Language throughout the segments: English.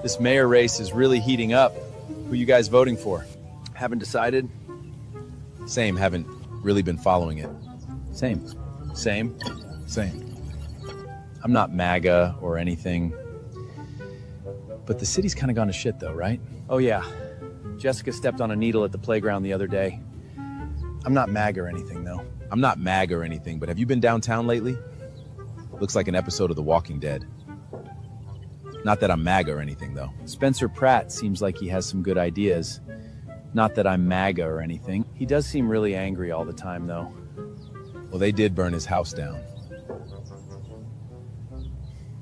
This mayor race is really heating up. Who you guys voting for? Haven't decided. Same, haven't really been following it. Same. Same? Same. I'm not MAGA or anything. But the city's kind of gone to shit though, right? Oh yeah. Jessica stepped on a needle at the playground the other day. I'm not MAGA or anything though. I'm not MAGA or anything, but have you been downtown lately? Looks like an episode of The Walking Dead. Not that I'm MAGA or anything though. Spencer Pratt seems like he has some good ideas. Not that I'm MAGA or anything. He does seem really angry all the time though. Well, they did burn his house down.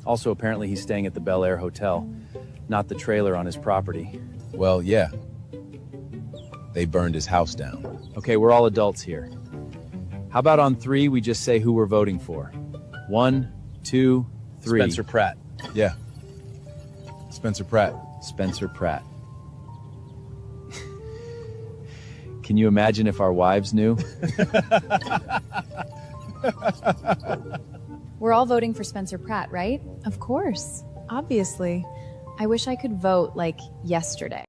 Also, apparently he's staying at the Bel Air Hotel, not the trailer on his property. Well, yeah. They burned his house down. Okay, we're all adults here. How about on 3, we just say who we're voting for? 1, 2, 3. Spencer Pratt. Yeah. Spencer Pratt. Spencer Pratt. Can you imagine if our wives knew? We're all voting for Spencer Pratt, right? Of course. Obviously. I wish I could vote like yesterday.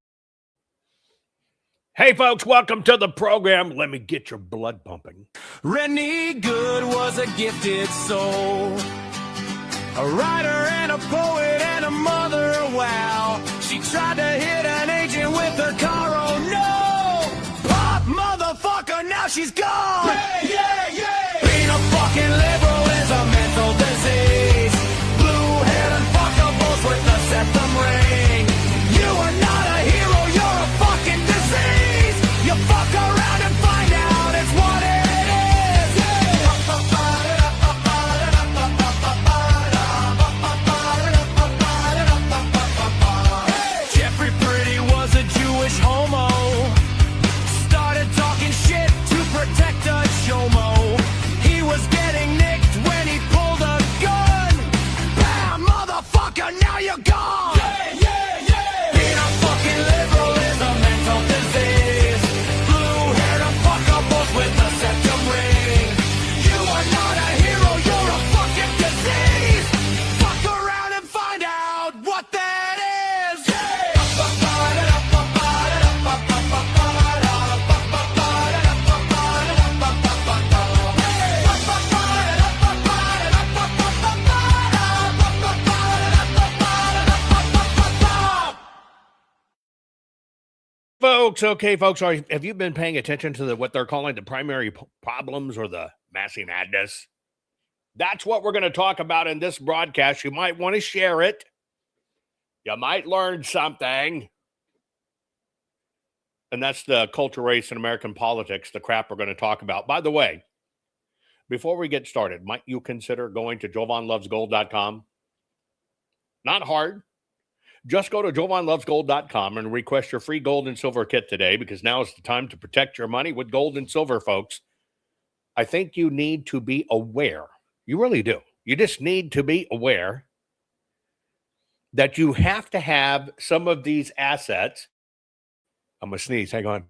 Hey, folks, welcome to the program. Let me get your blood pumping. Rennie Good was a gifted soul, a writer and a poet and a mother, wow. She tried to hit an agent with her car, oh no! Pop, motherfucker, now she's gone! Yeah, yeah, yeah! Being a fucking liberal is a mental disease. Blue-haired and fuckables with the septum ring. You are not a hero, you're a fucking disease! You fuck around and find out it's what it is! Jeffrey Pretty was a Jewish homo. Started talking shit to protect a chomo. He was getting nicked when he pulled a gun. Bam, motherfucker, now you're gone! Yeah, yeah, yeah! Being a fucking liberal is a mental disease. Blue-haired and fuckables with a septum ring. You are not a hero, you're a fucking disease. Fuck around and find out what that is. Folks, have you been paying attention to what they're calling the primary problems or the Massie madness? That's what we're going to talk about in this broadcast. You might want to share it. You might learn something. And that's the culture, race, and American politics, the crap we're going to talk about. By the way, before we get started, might you consider going to jovanlovesgold.com? Not hard. Just go to jovanlovesgold.com and request your free gold and silver kit today, because now is the time to protect your money with gold and silver, folks. I think you need to be aware. You really do. You just need to be aware that you have to have some of these assets. I'm going to sneeze. Hang on.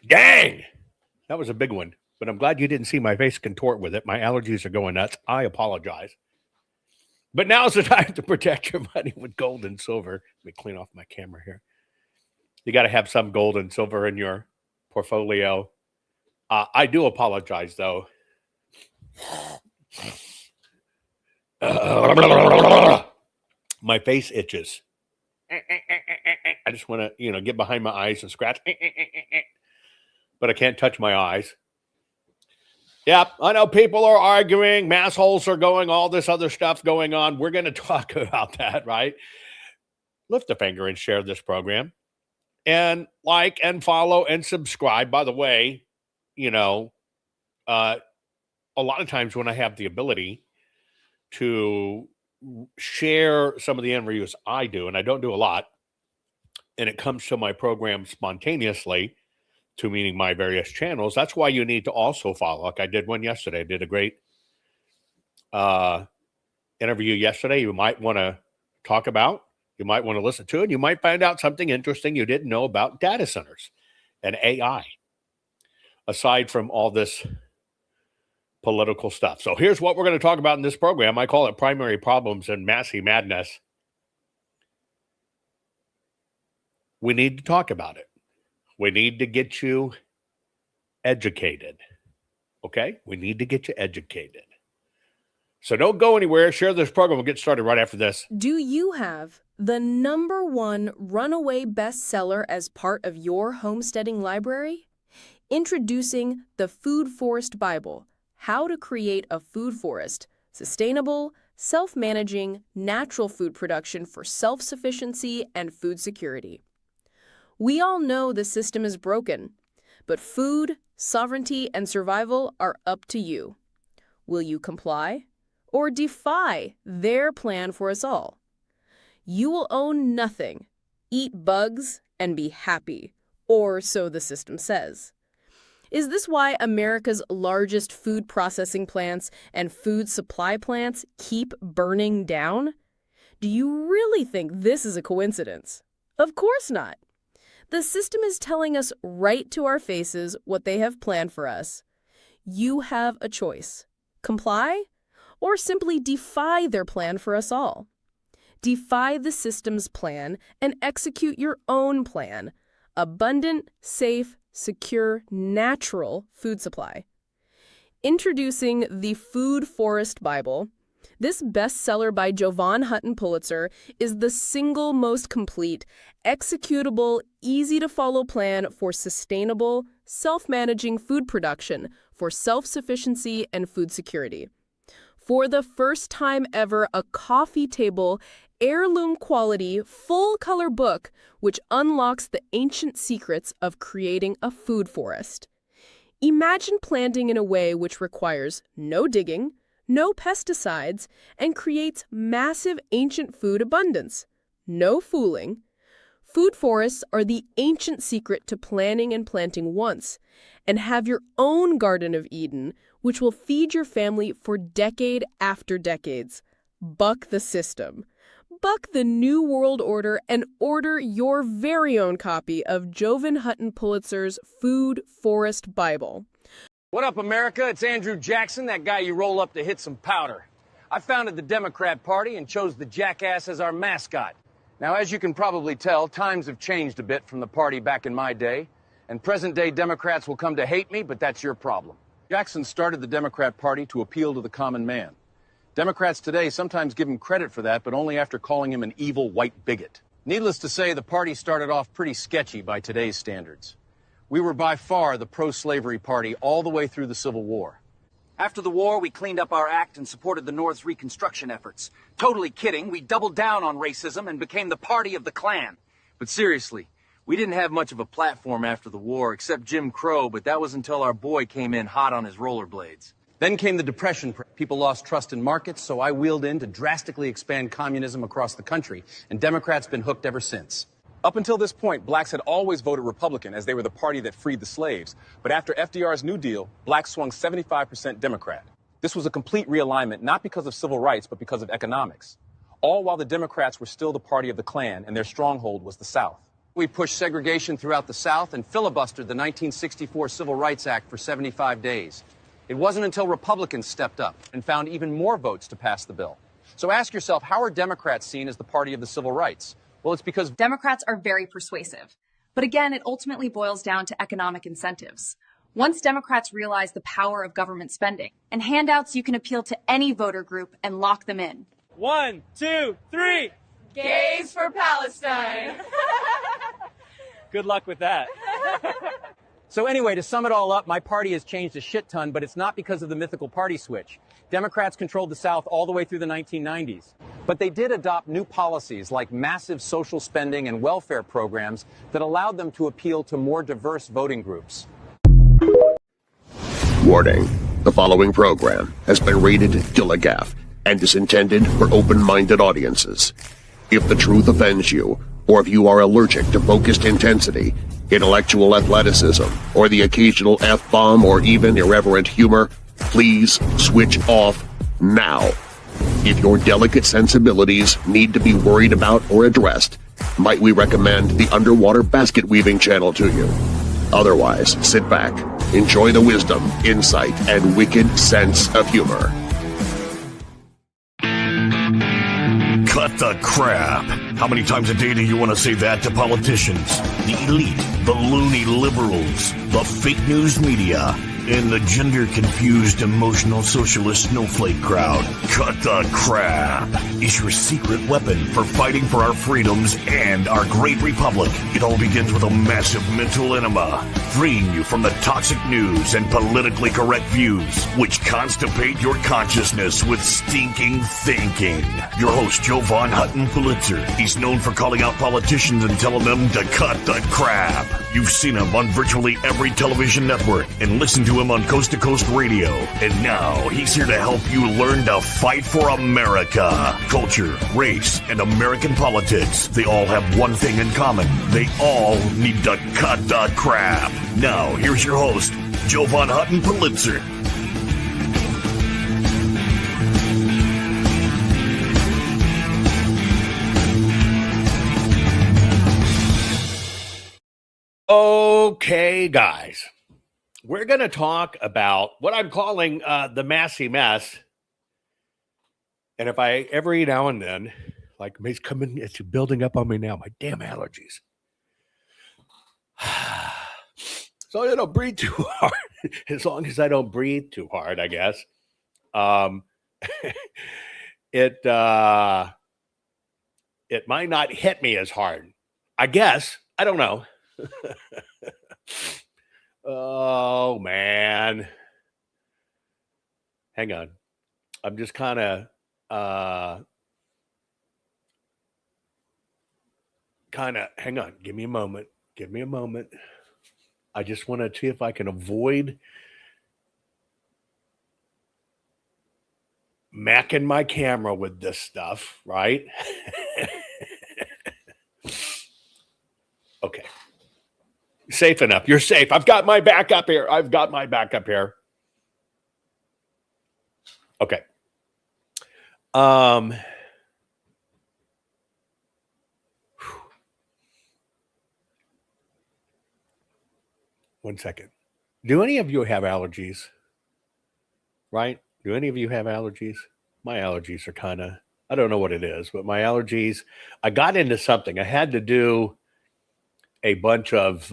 Dang! That was a big one, but I'm glad you didn't see my face contort with it. My allergies are going nuts. I apologize. But now's the time to protect your money with gold and silver. Let me clean off my camera here. You got to have some gold and silver in your portfolio. I do apologize, though. My face itches. I just want to, get behind my eyes and scratch. But I can't touch my eyes. Yep, I know people are arguing, mass holes are going, all this other stuff's going on. We're going to talk about that, right? Lift a finger and share this program. And like and follow and subscribe. By the way, a lot of times when I have the ability to share some of the interviews I do, and I don't do a lot, and it comes to my program spontaneously, to meaning my various channels, that's why you need to also follow. Like I did one yesterday. I did a great interview yesterday you might want to talk about, you might want to listen to, and you might find out something interesting you didn't know about data centers and AI. Aside from all this political stuff. So here's what we're going to talk about in this program. I call it Primary Problems and Massie Madness. We need to talk about it. We need to get you educated. Okay? We need to get you educated. So don't go anywhere. Share this program. We'll get started right after this. Do you have the #1 runaway bestseller as part of your homesteading library? Introducing the Food Forest Bible, How to Create a Food Forest, Sustainable, Self-Managing, Natural Food Production for Self-Sufficiency and Food Security. We all know the system is broken, but food, sovereignty, and survival are up to you. Will you comply or defy their plan for us all? You will own nothing, eat bugs, and be happy, or so the system says. Is this why America's largest food processing plants and food supply plants keep burning down? Do you really think this is a coincidence? Of course not. The system is telling us right to our faces what they have planned for us. You have a choice. Comply or simply defy their plan for us all. Defy the system's plan and execute your own plan. Abundant, safe, secure, natural food supply. Introducing the Food Forest Bible, this bestseller by Jovan Hutton Pulitzer is the single most complete, executable, easy-to-follow plan for sustainable, self-managing food production for self-sufficiency and food security. For the first time ever, a coffee table, heirloom quality, full-color book which unlocks the ancient secrets of creating a food forest. Imagine planting in a way which requires no digging, no pesticides, and creates massive ancient food abundance. No fooling. Food forests are the ancient secret to planning and planting once, and have your own Garden of Eden, which will feed your family for decade after decades. Buck the system. Buck the New World Order and order your very own copy of Jovan Hutton Pulitzer's Food Forest Bible. What up, America? It's Andrew Jackson, that guy you roll up to hit some powder. I founded the Democrat Party and chose the jackass as our mascot. Now, as you can probably tell, times have changed a bit from the party back in my day, and present-day Democrats will come to hate me, but that's your problem. Jackson started the Democrat Party to appeal to the common man. Democrats today sometimes give him credit for that, but only after calling him an evil white bigot. Needless to say, the party started off pretty sketchy by today's standards. We were by far the pro-slavery party all the way through the Civil War. After the war, we cleaned up our act and supported the North's Reconstruction efforts. Totally kidding, we doubled down on racism and became the party of the Klan. But seriously, we didn't have much of a platform after the war, except Jim Crow, but that was until our boy came in hot on his rollerblades. Then came the Depression. People lost trust in markets, so I wheeled in to drastically expand communism across the country, and Democrats been hooked ever since. Up until this point, blacks had always voted Republican as they were the party that freed the slaves. But after FDR's New Deal, blacks swung 75% Democrat. This was a complete realignment, not because of civil rights, but because of economics. All while the Democrats were still the party of the Klan, and their stronghold was the South. We pushed segregation throughout the South and filibustered the 1964 Civil Rights Act for 75 days. It wasn't until Republicans stepped up and found even more votes to pass the bill. So ask yourself, how are Democrats seen as the party of the civil rights? Well, it's because Democrats are very persuasive. But again, it ultimately boils down to economic incentives. Once Democrats realize the power of government spending and handouts, you can appeal to any voter group and lock them in. 1, 2, 3. Gays for Palestine. Good luck with that. So anyway, to sum it all up, my party has changed a shit ton, but it's not because of the mythical party switch. Democrats controlled the South all the way through the 1990s. But they did adopt new policies like massive social spending and welfare programs that allowed them to appeal to more diverse voting groups. Warning. The following program has been rated Gilligaff and is intended for open-minded audiences. If the truth offends you, or if you are allergic to focused intensity, intellectual athleticism, or the occasional F-bomb or even irreverent humor, please switch off now. If your delicate sensibilities need to be worried about or addressed, might we recommend the Underwater Basket Weaving channel to you? Otherwise, sit back, enjoy the wisdom, insight, and wicked sense of humor. Cut the crap. How many times a day do you want to say that to politicians, the elite, the loony liberals, the fake news media, and the gender-confused, emotional socialist snowflake crowd? Cut the crap is your secret weapon for fighting for our freedoms and our great republic. It all begins with a massive mental enema, freeing you from the toxic news and politically correct views, which constipate your consciousness with stinking thinking. Your host, Jovan Hutton Pulitzer. He's known for calling out politicians and telling them to cut the crap. You've seen him on virtually every television network and listened to him on Coast to Coast Radio. And now he's here to help you learn to fight for America. Culture, race, and American politics. They all have one thing in common. They all need to cut the crap. Now, here's your host, Jovan Hutton Pulitzer. Okay, guys, we're going to talk about what I'm calling the Massie mess. And if I every now and then, like it's coming, it's building up on me now, my damn allergies. So I don't breathe too hard. As long as I don't breathe too hard, I guess. It might not hit me as hard. I guess. I don't know. Oh, man. Hang on. I'm just kind of hang on. Give me a moment. I just want to see if I can avoid macking my camera with this stuff, right? Okay. Safe enough. You're safe. I've got my backup here. Okay. One second. Do any of you have allergies? Right? Do any of you have allergies? My allergies are kind of, I don't know what it is, but my allergies, I got into something. I had to do a bunch of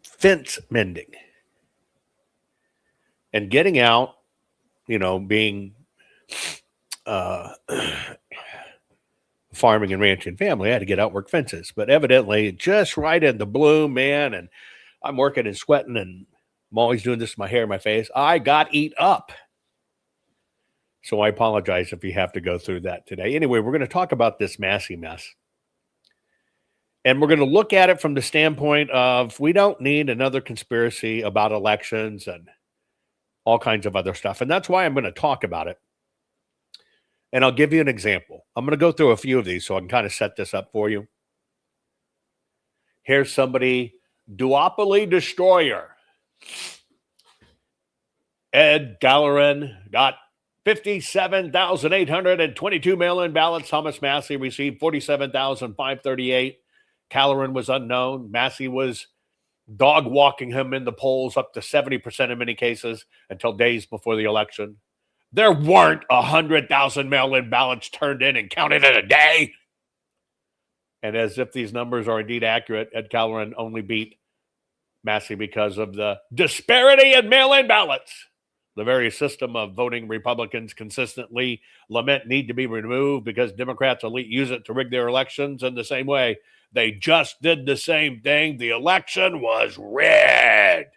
fence mending and getting out, being farming and ranching family. I had to get out, work fences, but evidently just right in the bloom, man. And I'm working and sweating and I'm always doing this to my hair, my face. I got eat up. So I apologize if you have to go through that today. Anyway, we're going to talk about this Massie mess. And we're going to look at it from the standpoint of we don't need another conspiracy about elections and all kinds of other stuff. And that's why I'm going to talk about it. And I'll give you an example. I'm going to go through a few of these so I can kind of set this up for you. Here's somebody, duopoly destroyer. Ed Gallerin got 57,822 mail-in ballots. Thomas Massie received 47,538. Callerin was unknown. Massie was dog-walking him in the polls up to 70% in many cases until days before the election. There weren't 100,000 mail-in ballots turned in and counted in a day. And as if these numbers are indeed accurate, Ed Callerin only beat Massie because of the disparity in mail-in ballots. The very system of voting Republicans consistently lament need to be removed because Democrats elite use it to rig their elections in the same way. They just did the same thing. The election was rigged.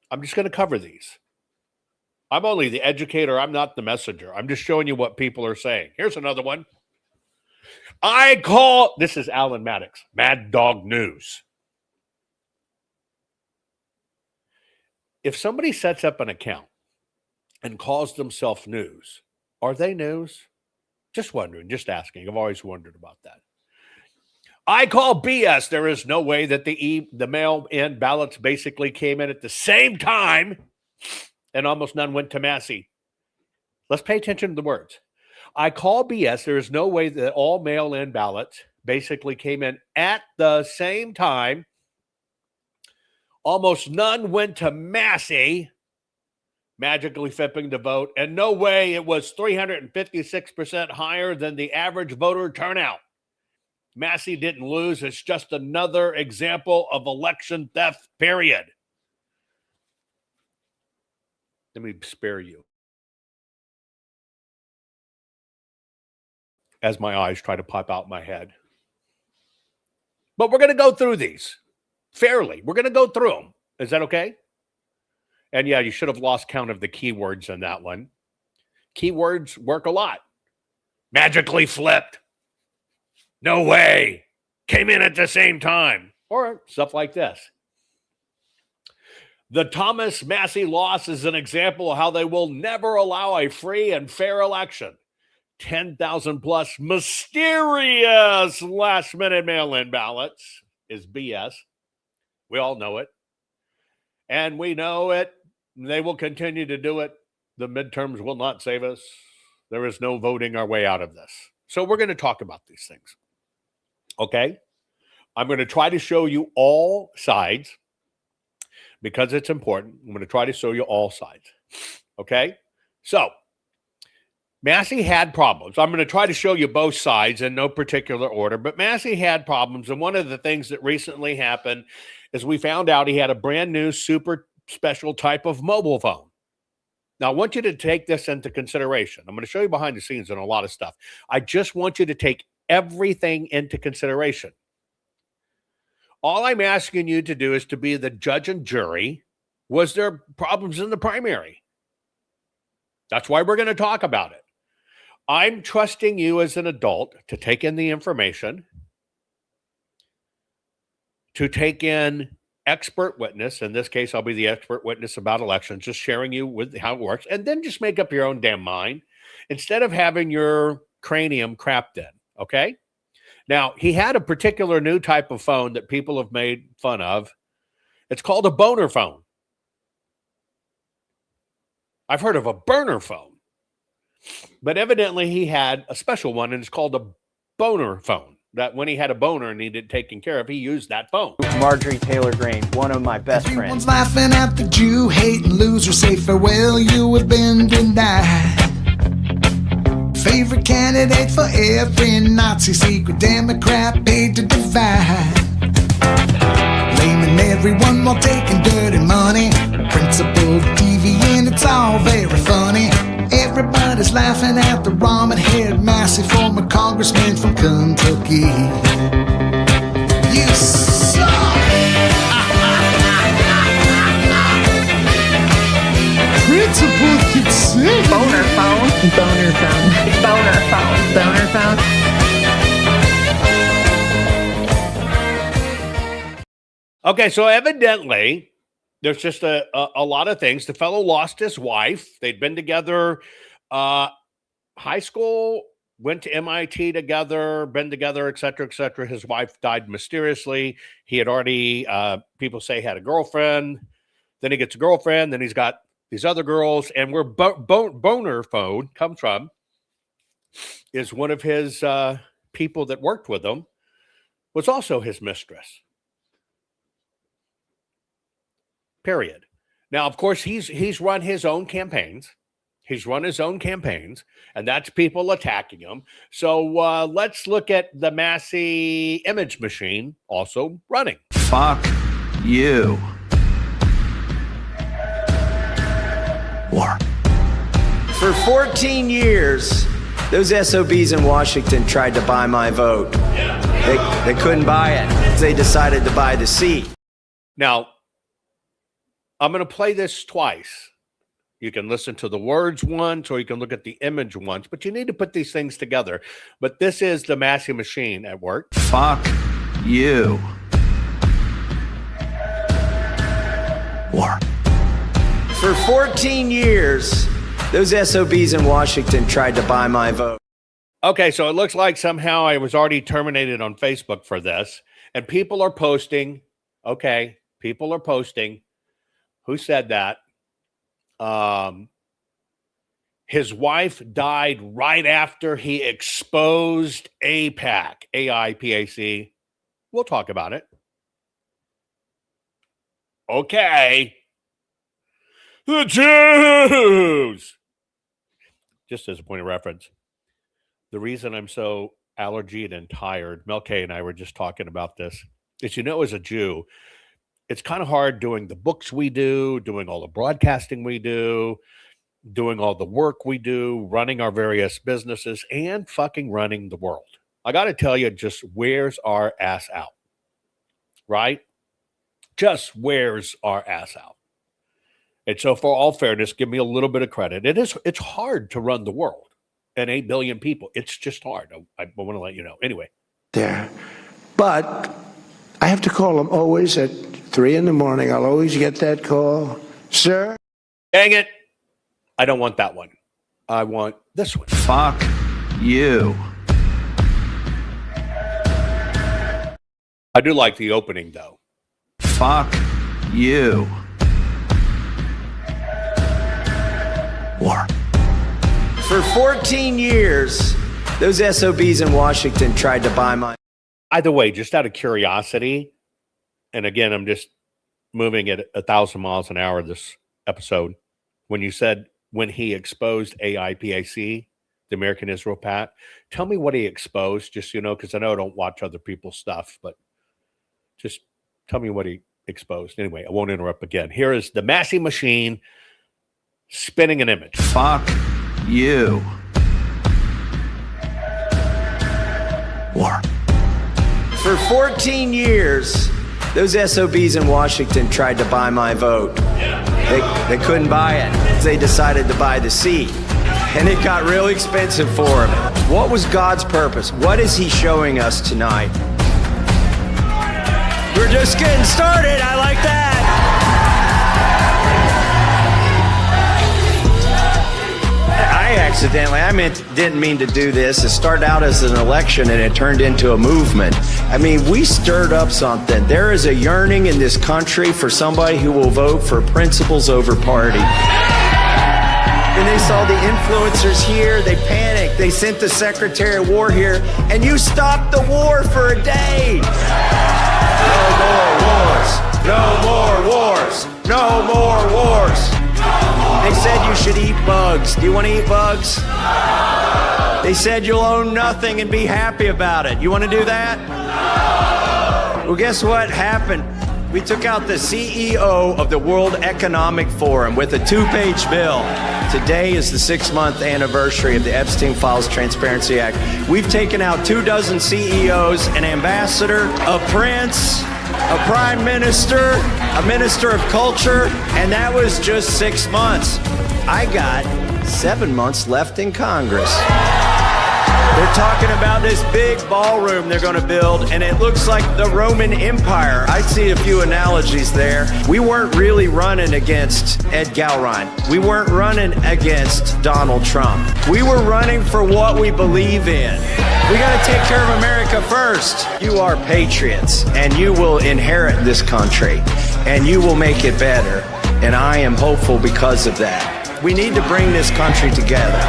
I'm just going to cover these. I'm only the educator. I'm not the messenger. I'm just showing you what people are saying. Here's another one. This is Alan Maddox, Mad Dog News. If somebody sets up an account and calls themselves news, are they news? Just wondering, just asking. I've always wondered about that. I call BS. There is no way that the mail-in ballots basically came in at the same time and almost none went to Massie. Let's pay attention to the words. I call BS. There is no way that all mail-in ballots basically came in at the same time. Almost none went to Massie, magically flipping the vote, and no way it was 356% higher than the average voter turnout. Massie didn't lose. It's just another example of election theft, period. Let me spare you as my eyes try to pop out my head. But we're going to go through these fairly. We're going to go through them. Is that okay? And yeah, you should have lost count of the keywords in that one. Keywords work a lot. Magically flipped. No way. Came in at the same time. Or stuff like this. The Thomas Massie loss is an example of how they will never allow a free and fair election. 10,000 plus mysterious last-minute mail-in ballots is BS. We all know it. And we know it. They will continue to do it. The midterms will not save us. There is no voting our way out of this. So we're going to talk about these things. Okay? I'm going to try to show you all sides because it's important. I'm going to try to show you all sides. Okay? So, Massie had problems. I'm going to try to show you both sides in no particular order, but Massie had problems. And one of the things that recently happened is we found out he had a brand new super special type of mobile phone. Now, I want you to take this into consideration. I'm going to show you behind the scenes and a lot of stuff. I just want you to take everything into consideration. All I'm asking you to do is to be the judge and jury. Was there problems in the primary? That's why we're going to talk about it. I'm trusting you as an adult to take in the information, to take in expert witness. In this case, I'll be the expert witness about elections, just sharing you with how it works, and then just make up your own damn mind instead of having your cranium crapped in, okay? Now, he had a particular new type of phone that people have made fun of. It's called a boner phone. I've heard of a burner phone. But evidently he had a special one, and it's called a boner phone. That when he had a boner and needed taken care of, he used that phone. Marjorie Taylor Greene, one of my best friends. Everyone's laughing at the Jew-hating loser. Say farewell, you have been denied. Favorite candidate for every Nazi, secret Democrat paid to divide. Blaming everyone while taking dirty money. Principled, deviant, it's all very funny. Everybody's laughing at the ramen-haired Massie, former congressman from Kentucky. You suck! Principled could sing. Boner phone. Boner phone. Boner phone. Boner phone. Okay, so evidently, there's just a lot of things. The fellow lost his wife. They'd been together high school, went to MIT together, been together, et cetera, et cetera. His wife died mysteriously. He had already, people say, had a girlfriend. Then he gets a girlfriend. Then he's got these other girls. And where boner phone comes from is one of his people that worked with him was also his mistress. Period. Now, of course, he's run his own campaigns. He's run his own campaigns, and that's people attacking him. So let's look at the Massie image machine also running. Fuck you. War. For 14 years, those SOBs in Washington tried to buy my vote. They couldn't buy it. They decided to buy the seat. Now, I'm going to play this twice. You can listen to the words once, or you can look at the image once, but you need to put these things together. But this is the Massie machine at work. Fuck you. War. For 14 years, those SOBs in Washington tried to buy my vote. Okay, so it looks like somehow I was already terminated on Facebook for this, and people are posting. Okay, people are posting. Who said that? His wife died right after he exposed AIPAC, AIPAC. We'll talk about it. Okay. The Jews. Just as a point of reference, the reason I'm so allergied and tired, Mel K and I were just talking about this, is, as a Jew, it's kind of hard doing the books we do, doing all the broadcasting we do, doing all the work we do, running our various businesses, and fucking running the world. I got to tell you, just wears our ass out, right? Just wears our ass out. And so for all fairness, give me a little bit of credit. It's hard to run the world and 8 billion people. It's just hard. I want to let you know. Anyway. There. But I have to call them always at 3 a.m. I'll always get that call. Sir? Dang it. I don't want that one. I want this one. Fuck you. I do like the opening, though. Fuck you. War. For 14 years, those SOBs in Washington tried to buy my... Either way, just out of curiosity, and again, I'm just moving at 1,000 miles an hour this episode, when you said when he exposed AIPAC, the American Israel Pat, tell me what he exposed, just because I know I don't watch other people's stuff, but just tell me what he exposed. Anyway, I won't interrupt again. Here is the Massie machine spinning an image. Fuck you. War. For 14 years, those SOBs in Washington tried to buy my vote. They couldn't buy it. They decided to buy the seat. And it got real expensive for them. What was God's purpose? What is he showing us tonight? We're just getting started. I like that. Didn't mean to do this. It started out as an election and it turned into a movement. We stirred up something. There is a yearning in this country for somebody who will vote for principles over party. And they saw the influencers here, they panicked. They sent the Secretary of War here, and you stopped the war for a day. No more wars. No more wars. No more wars. They said you should eat bugs. Do you want to eat bugs? They said you'll own nothing and be happy about it. You want to do that? Well, guess what happened? We took out the CEO of the World Economic Forum with a 2-page bill. Today is the 6-month anniversary of the Epstein Files Transparency Act. We've taken out 24 CEOs, an ambassador, a prince, a prime minister, a minister of culture, and that was just 6 months. I got 7 months left in Congress. They're talking about this big ballroom they're going to build, and it looks like the Roman Empire. I see a few analogies there. We weren't really running against Ed Galron. We weren't running against Donald Trump. We were running for what we believe in. We got to take care of America first. You are patriots, and you will inherit this country, and you will make it better. And I am hopeful because of that. We need to bring this country together.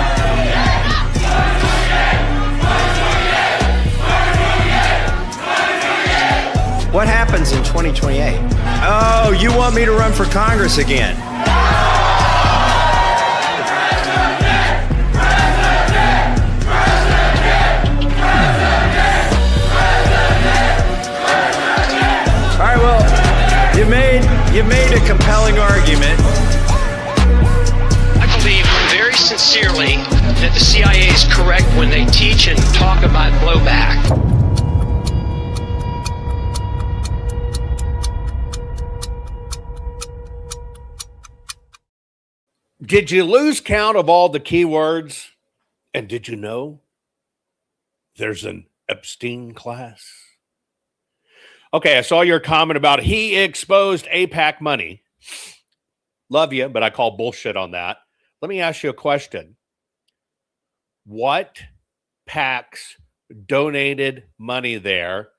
What happens in 2028? Oh, you want me to run for Congress again? All right, well, you made a compelling argument. I believe very sincerely that the CIA is correct when they teach and talk about blowback. Did you lose count of all the keywords? And did you know there's an Epstein class? Okay, I saw your comment about he exposed AIPAC money. Love you, but I call bullshit on that. Let me ask you a question. What PACs donated money there,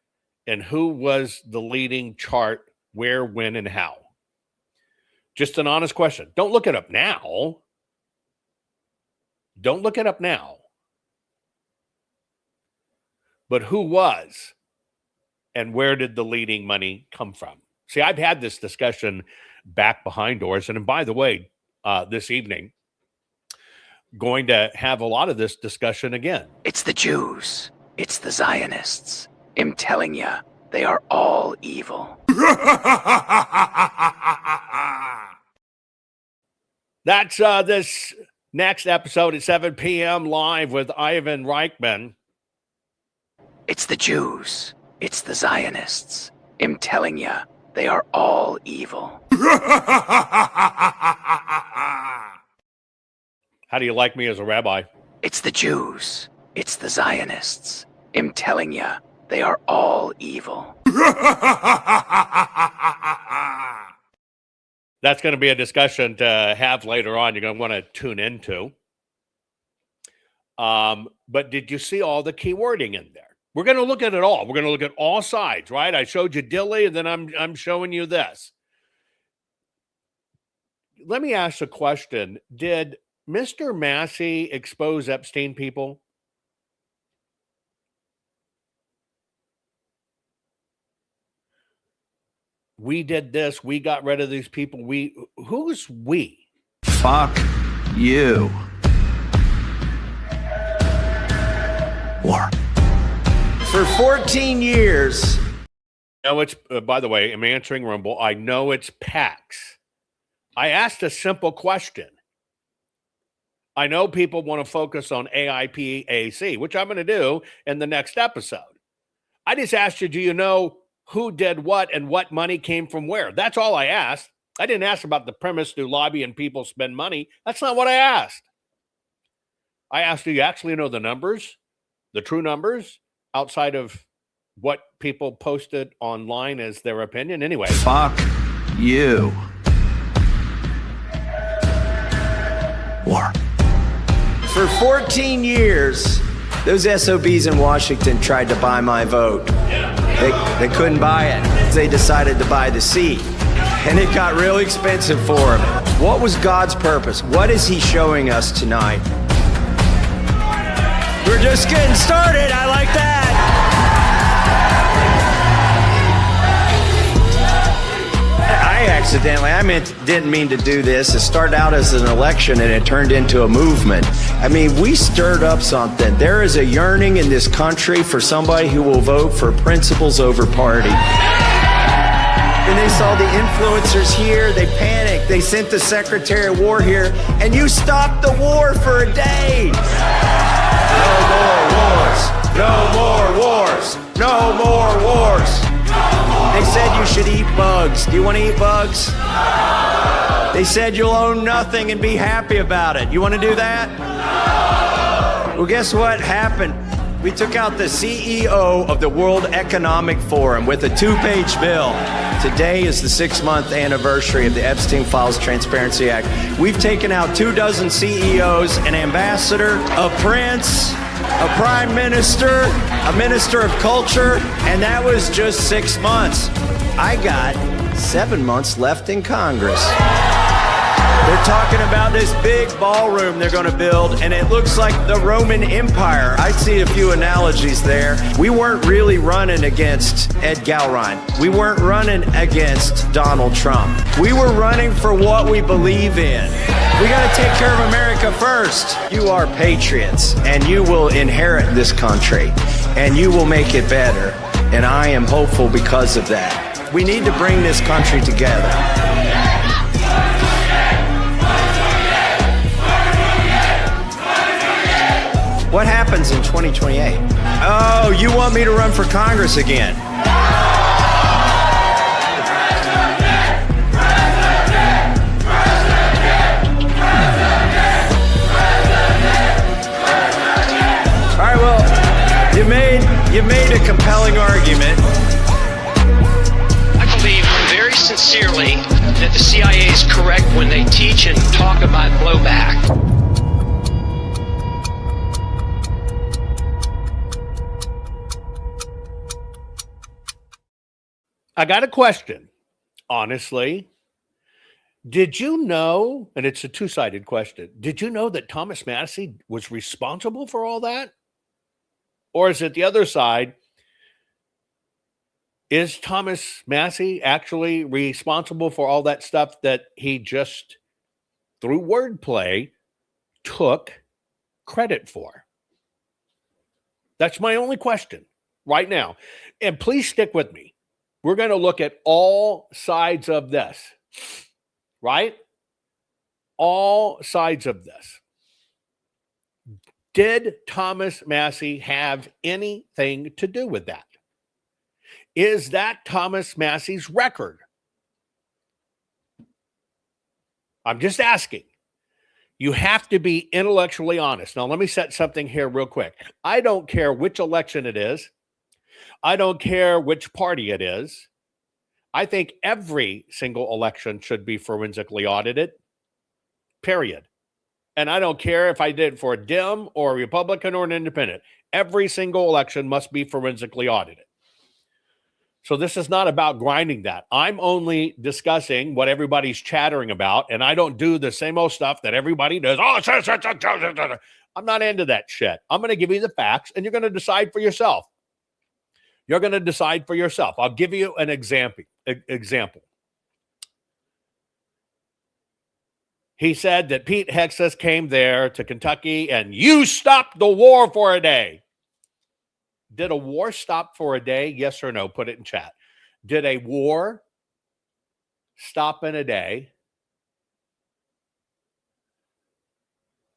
and who was the leading chart, where, when, and how? Just an honest question. Don't look it up now. Don't look it up now. But who was and where did the leading money come from? See, I've had this discussion back behind doors. And by the way, this evening, going to have a lot of this discussion again. It's the Jews. It's the Zionists. I'm telling you, they are all evil. That's this next episode at 7 p.m. live with Ivan Reichman. It's the Jews. It's the Zionists. I'm telling you, they are all evil. How do you like me as a rabbi? It's the Jews. It's the Zionists. I'm telling you, they are all evil. That's going to be a discussion to have later on. You're going to want to tune into. But did you see all the key wording in there? We're going to look at it all. We're going to look at all sides, right? I showed you Dilly, and then I'm showing you this. Let me ask a question. Did Mr. Massie expose Epstein people? We did this. We got rid of these people. Who's we? Fuck you. War. For 14 years. No, it's, by the way, I'm answering Rumble. I know it's PAX. I asked a simple question. I know people want to focus on AIPAC, which I'm going to do in the next episode. I just asked you, do you know who did what and what money came from where? That's all I asked. I didn't ask about the premise, do lobbying people spend money? That's not what I asked. I asked, do you actually know the numbers, the true numbers, outside of what people posted online as their opinion? Anyway. Fuck you. War. For 14 years, those SOBs in Washington tried to buy my vote. They couldn't buy it. They decided to buy the seat. And it got real expensive for them. What was God's purpose? What is he showing us tonight? We're just getting started. I like that. Didn't mean to do this. It started out as an election and it turned into a movement. I mean, we stirred up something. There is a yearning in this country for somebody who will vote for principles over party. And they saw the influencers here, they panicked. They sent the Secretary of War here, and you stopped the war for a day. No more wars. No more wars. No more wars. They said you should eat bugs. Do you want to eat bugs? They said you'll own nothing and be happy about it. You want to do that? Well, guess what happened? We took out the CEO of the World Economic Forum with a 2-page bill. Today is the 6-month anniversary of the Epstein Files Transparency Act. We've taken out 24 CEOs, an ambassador, a prince, a prime minister, a minister of culture, and that was just 6 months. I got 7 months left in Congress. They're talking about this big ballroom they're going to build, and it looks like the Roman Empire. I see a few analogies there. We weren't really running against Ed Galrine. We weren't running against Donald Trump. We were running for what we believe in. We got to take care of America first. You are patriots, and you will inherit this country, and you will make it better. And I am hopeful because of that. We need to bring this country together. What happens in 2028? Oh, you want me to run for Congress again? All right, well, you made a compelling argument. I believe very sincerely that the CIA is correct when they teach and talk about blowback. I got a question, honestly. Did you know, and it's a two-sided question, did you know that Thomas Massie was responsible for all that? Or is it the other side? Is Thomas Massie actually responsible for all that stuff that he just, through wordplay, took credit for? That's my only question right now. And please stick with me. We're going to look at all sides of this, right? All sides of this. Did Thomas Massie have anything to do with that? Is that Thomas Massie's record? I'm just asking. You have to be intellectually honest. Now, let me set something here real quick. I don't care which election it is. I don't care which party it is. I think every single election should be forensically audited, period. And I don't care if I did it for a Dem or a Republican or an independent. Every single election must be forensically audited. So this is not about grinding that. I'm only discussing what everybody's chattering about, and I don't do the same old stuff that everybody does. I'm not into that shit. I'm going to give you the facts, and you're going to decide for yourself. You're going to decide for yourself. I'll give you an example. He said that Pete Hexas came there to Kentucky, and you stopped the war for a day. Did a war stop for a day? Yes or no? Put it in chat. Did a war stop in a day?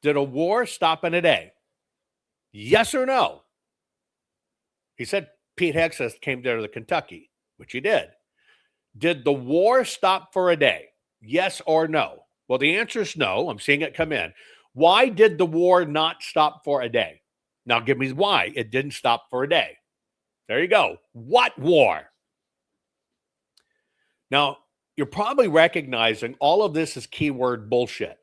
Did a war stop in a day? Yes or no? He said Pete Hexas came there to Kentucky, which he did. Did the war stop for a day? Yes or no? Well, the answer is no. I'm seeing it come in. Why did the war not stop for a day? Now, give me why it didn't stop for a day. There you go. What war? Now, you're probably recognizing all of this is keyword bullshit.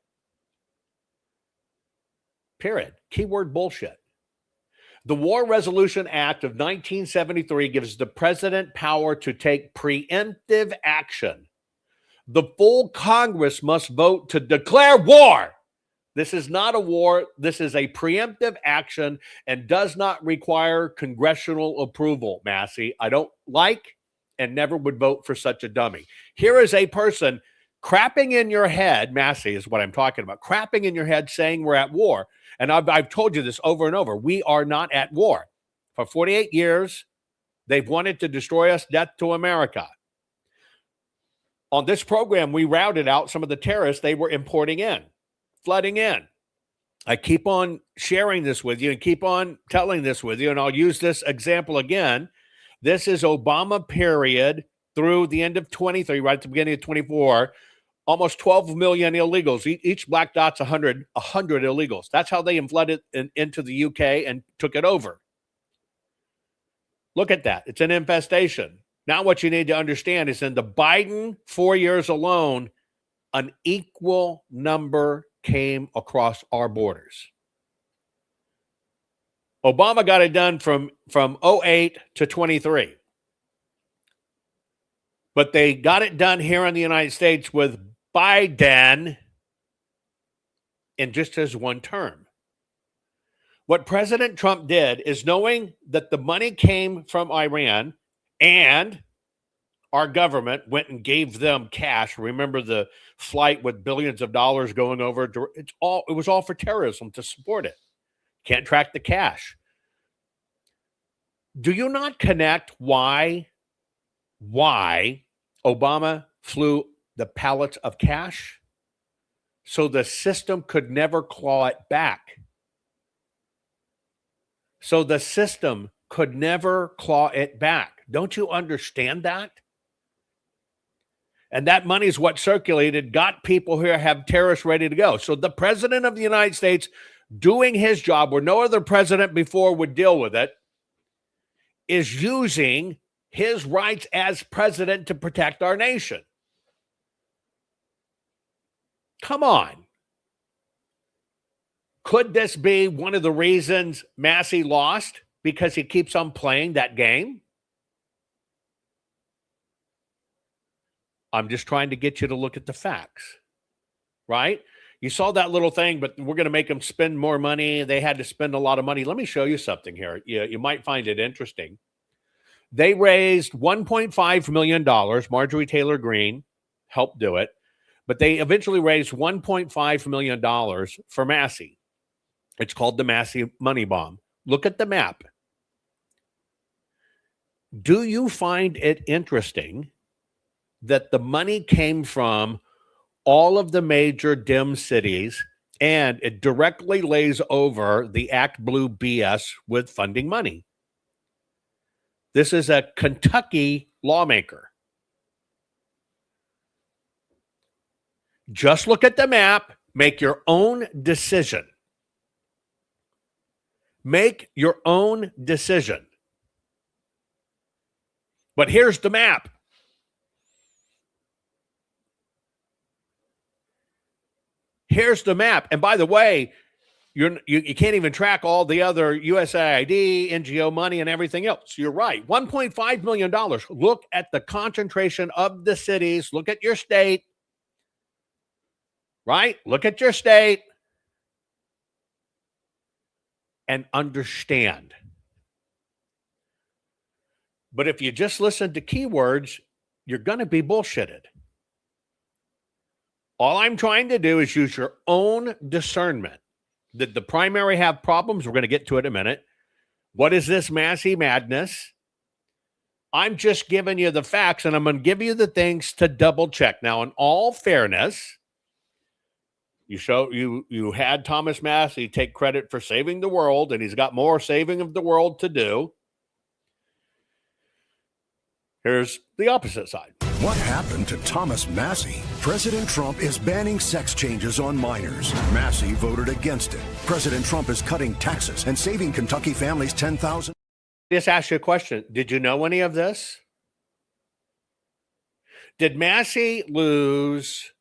Period. Keyword bullshit. The War Resolution Act of 1973 gives the president power to take preemptive action. The full Congress must vote to declare war. This is not a war. This is a preemptive action and does not require congressional approval, Massie. I don't like and never would vote for such a dummy. Here is a person crapping in your head, Massie is what I'm talking about, crapping in your head saying we're at war. And I've told you this over and over. We are not at war. For 48 years, they've wanted to destroy us, death to America. On this program, we routed out some of the terrorists they were importing in. Flooding in. I keep on sharing this with you and keep on telling this with you, and I'll use this example again. This is Obama period through the end of 23, right at the beginning of 24, almost 12 million illegals. Each black dot's 100 illegals. That's how they flooded into the UK and took it over. Look at that. It's an infestation. Now what you need to understand is in the Biden 4 years alone, an equal number came across our borders. Obama got it done from 08 to 23. But they got it done here in the United States with Biden in just his one term. What President Trump did is knowing that the money came from Iran and our government went and gave them cash. Remember the flight with billions of dollars going over? It was all for terrorism to support it. Can't track the cash. Do you not connect why Obama flew the pallets of cash? So the system could never claw it back. So the system could never claw it back. Don't you understand that? And that money is what circulated, got people here, have terrorists ready to go. So the president of the United States doing his job where no other president before would deal with it is using his rights as president to protect our nation. Come on. Could this be one of the reasons Massie lost? Because he keeps on playing that game? I'm just trying to get you to look at the facts, right? You saw that little thing, but we're going to make them spend more money. They had to spend a lot of money. Let me show you something here. You might find it interesting. They raised $1.5 million. Marjorie Taylor Greene helped do it, but they eventually raised $1.5 million for Massie. It's called the Massie Money Bomb. Look at the map. Do you find it interesting that the money came from all of the major Dem cities, and it directly lays over the Act Blue BS with funding money? This is a Kentucky lawmaker. Just look at the map, make your own decision. Make your own decision. But here's the map. Here's the map. And by the way, you can't even track all the other USAID, NGO money, and everything else. You're right. $1.5 million. Look at the concentration of the cities. Look at your state. Right? Look at your state. And understand. But if you just listen to keywords, you're going to be bullshitted. All I'm trying to do is use your own discernment. Did the primary have problems? We're going to get to it in a minute. What is this Massie madness? I'm just giving you the facts, and I'm going to give you the things to double check. Now, in all fairness, you had Thomas Massie take credit for saving the world, and he's got more saving of the world to do. Here's the opposite side. What happened to Thomas Massie? President Trump is banning sex changes on minors. Massie voted against it. President Trump is cutting taxes and saving Kentucky families $10,000. Just ask you a question. Did you know any of this? Did Massie lose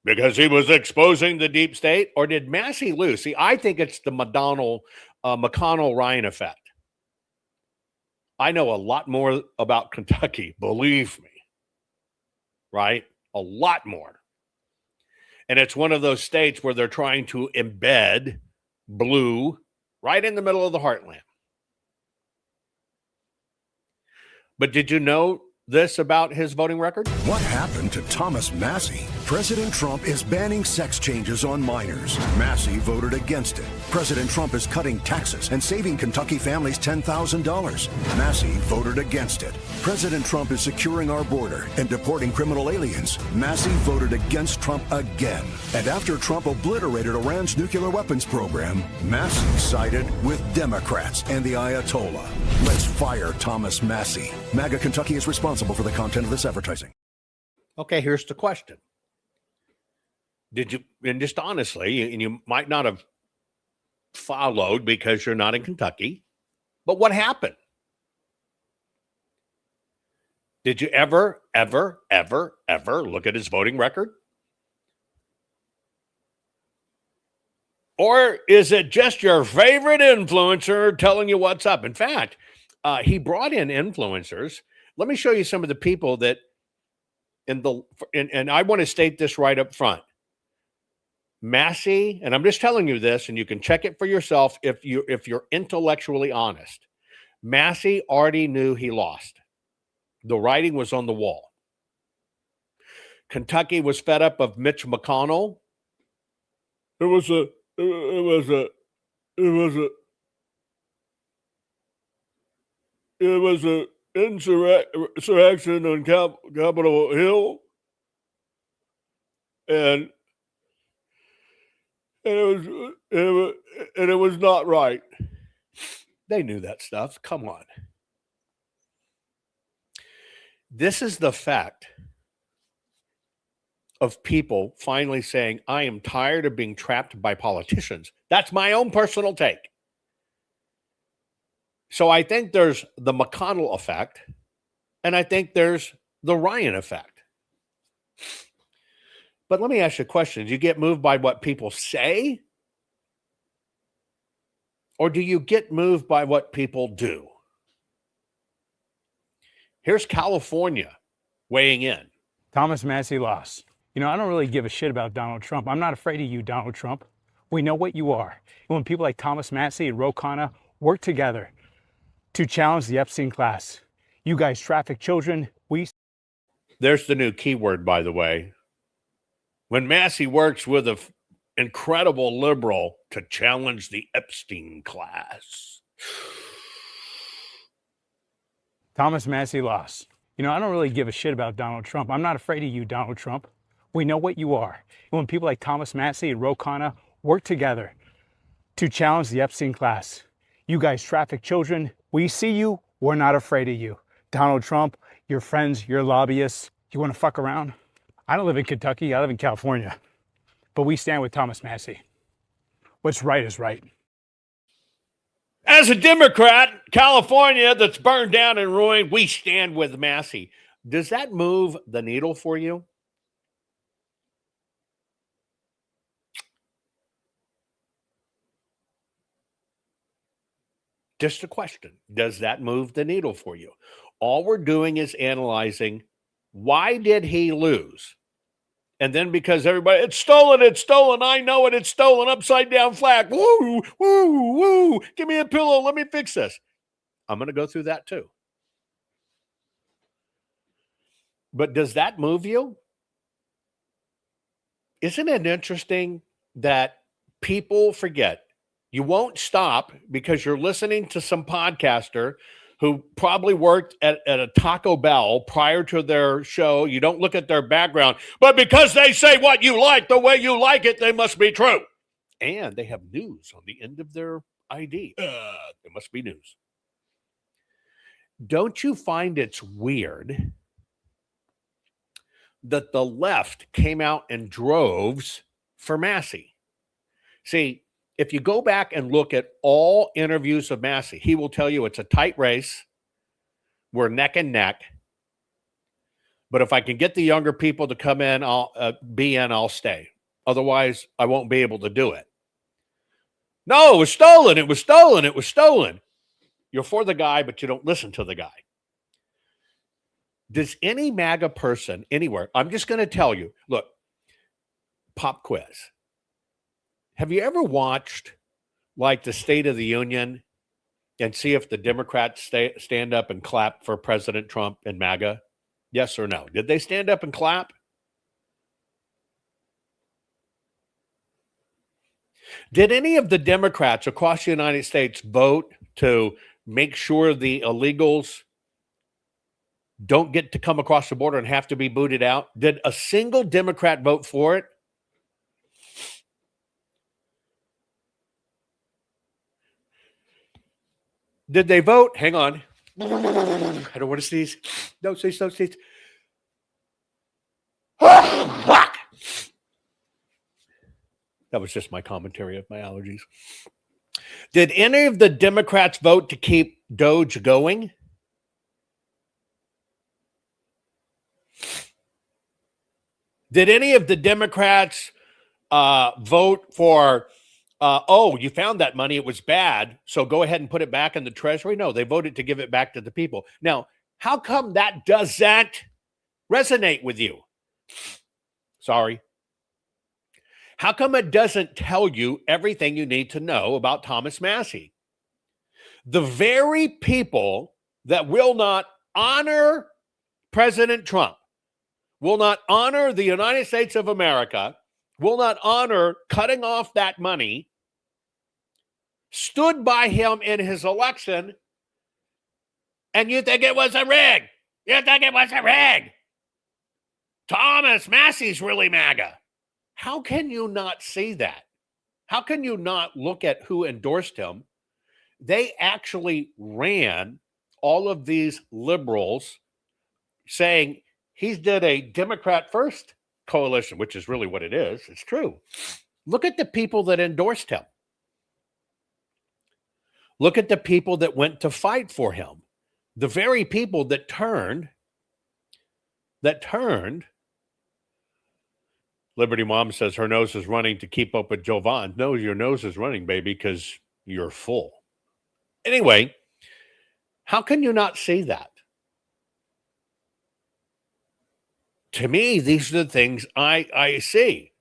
because he was exposing the deep state? Or did Massie lose? See, I think it's the McConnell-Ryan effect. I know a lot more about Kentucky, believe me, right? A lot more. And it's one of those states where they're trying to embed blue right in the middle of the heartland. But did you know this about his voting record? What happened to Thomas Massie? President Trump is banning sex changes on minors. Massie voted against it. President Trump is cutting taxes and saving Kentucky families $10,000. Massie voted against it. President Trump is securing our border and deporting criminal aliens. Massie voted against Trump again. And after Trump obliterated Iran's nuclear weapons program, Massie sided with Democrats and the Ayatollah. Let's fire Thomas Massie. MAGA Kentucky is responsible for the content of this advertising. Okay, here's the question. Did you, and just honestly, and you might not have followed because you're not in Kentucky, but what happened? Did you ever look at his voting record? Or is it just your favorite influencer telling you what's up? In fact, he brought in influencers. Let me show you some of the people that and I want to state this right up front. Massie, and I'm just telling you this, and you can check it for yourself if you're intellectually honest. Massie already knew he lost. The writing was on the wall. Kentucky was fed up of Mitch McConnell. It was a insurrection on Capitol Hill, and it was not right. They knew that stuff. Come on. This is the fact of people finally saying, I am tired of being trapped by politicians. That's my own personal take. So I think there's the McConnell effect, and I think there's the Ryan effect. But let me ask you a question. Do you get moved by what people say? Or do you get moved by what people do? Here's California weighing in. Thomas Massie lost. You know, I don't really give a shit about Donald Trump. I'm not afraid of you, Donald Trump. We know what you are. And when people like Thomas Massie and Ro Khanna work together to challenge the Epstein class, you guys traffic children. There's the new keyword, by the way. When Massie works with an incredible liberal to challenge the Epstein class. Thomas Massie lost. You know, I don't really give a shit about Donald Trump. I'm not afraid of you, Donald Trump. We know what you are. And when people like Thomas Massie and Ro Khanna work together to challenge the Epstein class, you guys traffic children. We see you. We're not afraid of you. Donald Trump, your friends, your lobbyists, you want to fuck around? I don't live in Kentucky. I live in California. But we stand with Thomas Massie. What's right is right. As a Democrat, California that's burned down and ruined, we stand with Massie. Does that move the needle for you? Just a question. Does that move the needle for you? All we're doing is analyzing, why did he lose? And then because everybody, it's stolen, I know it, it's stolen, upside down flag. Woo, woo, woo. Give me a pillow, let me fix this. I'm going to go through that too. But does that move you? Isn't it interesting that people forget? You won't stop because you're listening to some podcaster who probably worked at a Taco Bell prior to their show. You don't look at their background, but because they say what you like, the way you like it, they must be true. And they have news on the end of their ID. It must be news. Don't you find it's weird that the left came out in droves for Massie? See, if you go back and look at all interviews of Massie, he will tell you it's a tight race. We're neck and neck. But if I can get the younger people to come in, I'll stay. Otherwise, I won't be able to do it. No, it was stolen. It was stolen. It was stolen. You're for the guy, but you don't listen to the guy. Does any MAGA person anywhere, I'm just going to tell you, look, pop quiz. Have you ever watched like the State of the Union and see if the Democrats stand up and clap for President Trump and MAGA? Yes or no? Did they stand up and clap? Did any of the Democrats across the United States vote to make sure the illegals don't get to come across the border and have to be booted out? Did a single Democrat vote for it? Did they vote? Hang on. I don't want to sneeze. Don't sneeze, don't sneeze. That was just my commentary of my allergies. Did any of the Democrats vote to keep Doge going? Did any of the Democrats vote for, you found that money, it was bad, so go ahead and put it back in the Treasury? No, they voted to give it back to the people. Now, how come that doesn't resonate with you? Sorry. How come it doesn't tell you everything you need to know about Thomas Massie? The very people that will not honor President Trump, will not honor the United States of America, will not honor cutting off that money, stood by him in his election, and you think it was a rig. You think it was a rig. Thomas Massie's really MAGA. How can you not see that? How can you not look at who endorsed him? They actually ran all of these liberals saying he did a Democrat first coalition, which is really what it is. It's true. Look at the people that endorsed him. Look at the people that went to fight for him. The very people that turned. Liberty Mom says her nose is running to keep up with Jovan. No, your nose is running, baby, because you're full. Anyway, how can you not see that? To me, these are the things I see.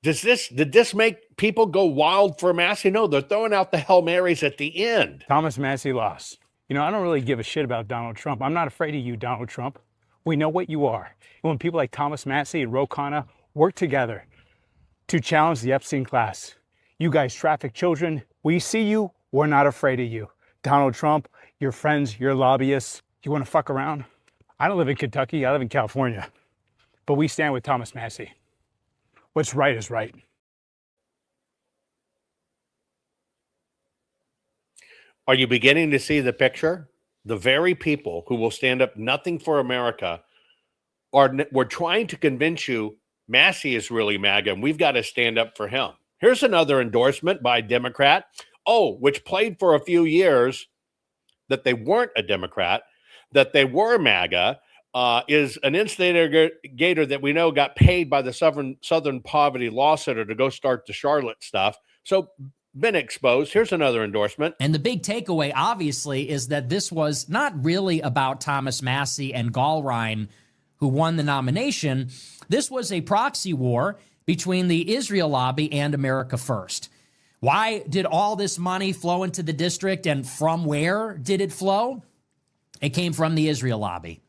Did this make people go wild for Massie? No, they're throwing out the Hail Marys at the end. Thomas Massie lost. You know, I don't really give a shit about Donald Trump. I'm not afraid of you, Donald Trump. We know what you are. And when people like Thomas Massie and Ro Khanna work together to challenge the Epstein class, you guys traffic children. We see you. We're not afraid of you. Donald Trump, your friends, your lobbyists, you want to fuck around? I don't live in Kentucky. I live in California. But we stand with Thomas Massie. What's right is right. Are you beginning to see the picture? The very people who will stand up nothing for America we're trying to convince you Massie is really MAGA and we've got to stand up for him. Here's another endorsement by a Democrat, which played for a few years that they weren't a Democrat, that they were MAGA, is an instigator that we know got paid by the Southern Poverty Law Center to go start the Charlotte stuff. So been exposed. Here's another endorsement. And the big takeaway, obviously, is that this was not really about Thomas Massie and Gallrein, who won the nomination. This was a proxy war between the Israel lobby and America First. Why did all this money flow into the district, and from where did it flow? It came from the Israel lobby.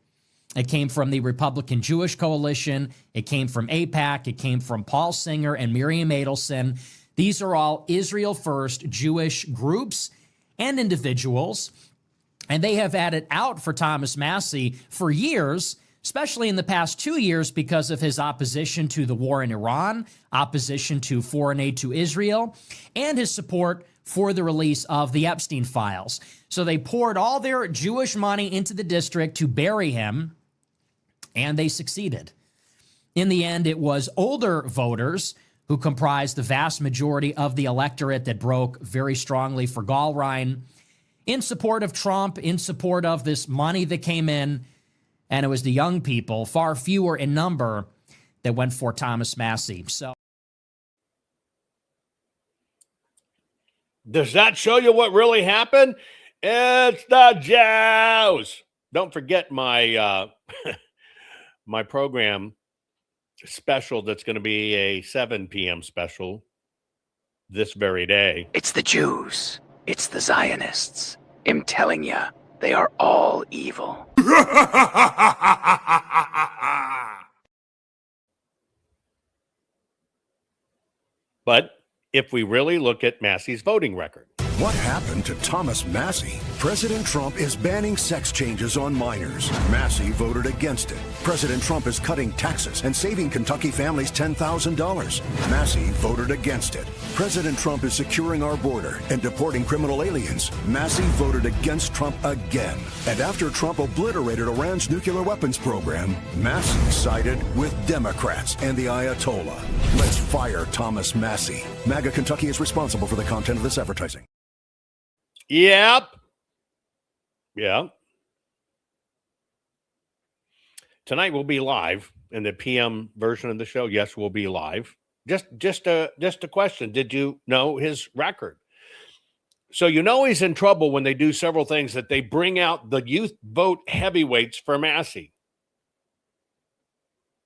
It came from the Republican Jewish Coalition. It came from AIPAC. It came from Paul Singer and Miriam Adelson. These are all Israel First Jewish groups and individuals, and they have had it out for Thomas Massie for years, especially in the past 2 years because of his opposition to the war in Iran, opposition to foreign aid to Israel, and his support for the release of the Epstein files. So they poured all their Jewish money into the district to bury him, and they succeeded. In the end, it was older voters who comprised the vast majority of the electorate that broke very strongly for Gallrein, in support of Trump, in support of this money that came in, and it was the young people, far fewer in number, that went for Thomas Massie. So, does that show you what really happened? It's the Jews. Don't forget my my program special that's going to be a 7 p.m. special this very day. It's the Jews. It's the Zionists. I'm telling you, they are all evil. But if we really look at Massie's voting record. What happened to Thomas Massie? President Trump is banning sex changes on minors. Massie voted against it. President Trump is cutting taxes and saving Kentucky families $10,000. Massie voted against it. President Trump is securing our border and deporting criminal aliens. Massie voted against Trump again. And after Trump obliterated Iran's nuclear weapons program, Massie sided with Democrats and the Ayatollah. Let's fire Thomas Massie. MAGA Kentucky is responsible for the content of this advertising. Yep. Yeah. Tonight we'll be live in the PM version of the show. Yes, we'll be live. Just a question. Did you know his record? So you know he's in trouble when they do several things, that they bring out the youth vote heavyweights for Massie.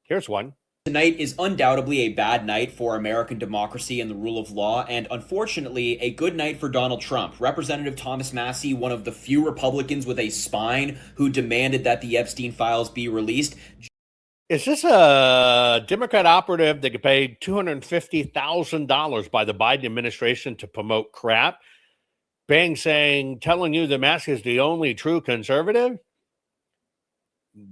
Here's one. Tonight is undoubtedly a bad night for American democracy and the rule of law, and unfortunately, a good night for Donald Trump. Representative Thomas Massie, one of the few Republicans with a spine who demanded that the Epstein files be released. Is this a Democrat operative that get paid $250,000 by the Biden administration to promote crap? Telling you that Massie is the only true conservative?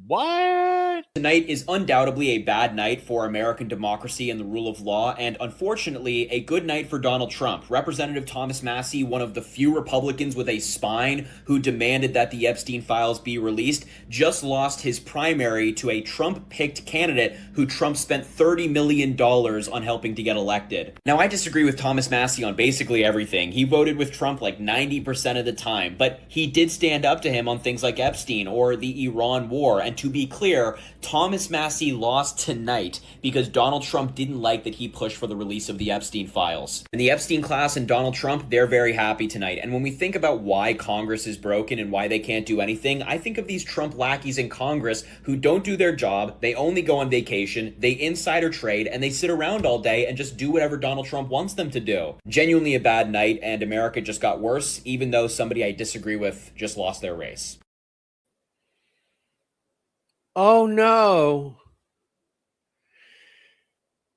What? Tonight is undoubtedly a bad night for American democracy and the rule of law, and unfortunately, a good night for Donald Trump. Representative Thomas Massie, one of the few Republicans with a spine who demanded that the Epstein files be released, just lost his primary to a Trump-picked candidate who Trump spent $30 million on helping to get elected. Now, I disagree with Thomas Massie on basically everything. He voted with Trump like 90% of the time, but he did stand up to him on things like Epstein or the Iran war. And to be clear, Thomas Massie lost tonight because Donald Trump didn't like that he pushed for the release of the Epstein files. And the Epstein class and Donald Trump, they're very happy tonight. And when we think about why Congress is broken and why they can't do anything, I think of these Trump lackeys in Congress who don't do their job, they only go on vacation, they insider trade, and they sit around all day and just do whatever Donald Trump wants them to do. Genuinely a bad night, and America just got worse, even though somebody I disagree with just lost their race. Oh no.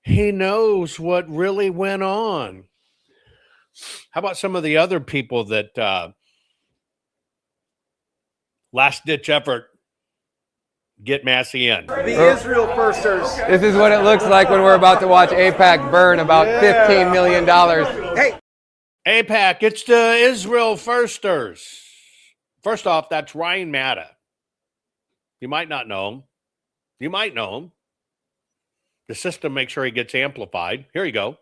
He knows what really went on. How about some of the other people that last ditch effort get Massie in? The Israel firsters. This is what it looks like when we're about to watch AIPAC burn about $15 million. Hey, AIPAC, it's the Israel firsters. First off, that's Ryan Matta. You might not know him. You might know him. The system makes sure he gets amplified. Here you go.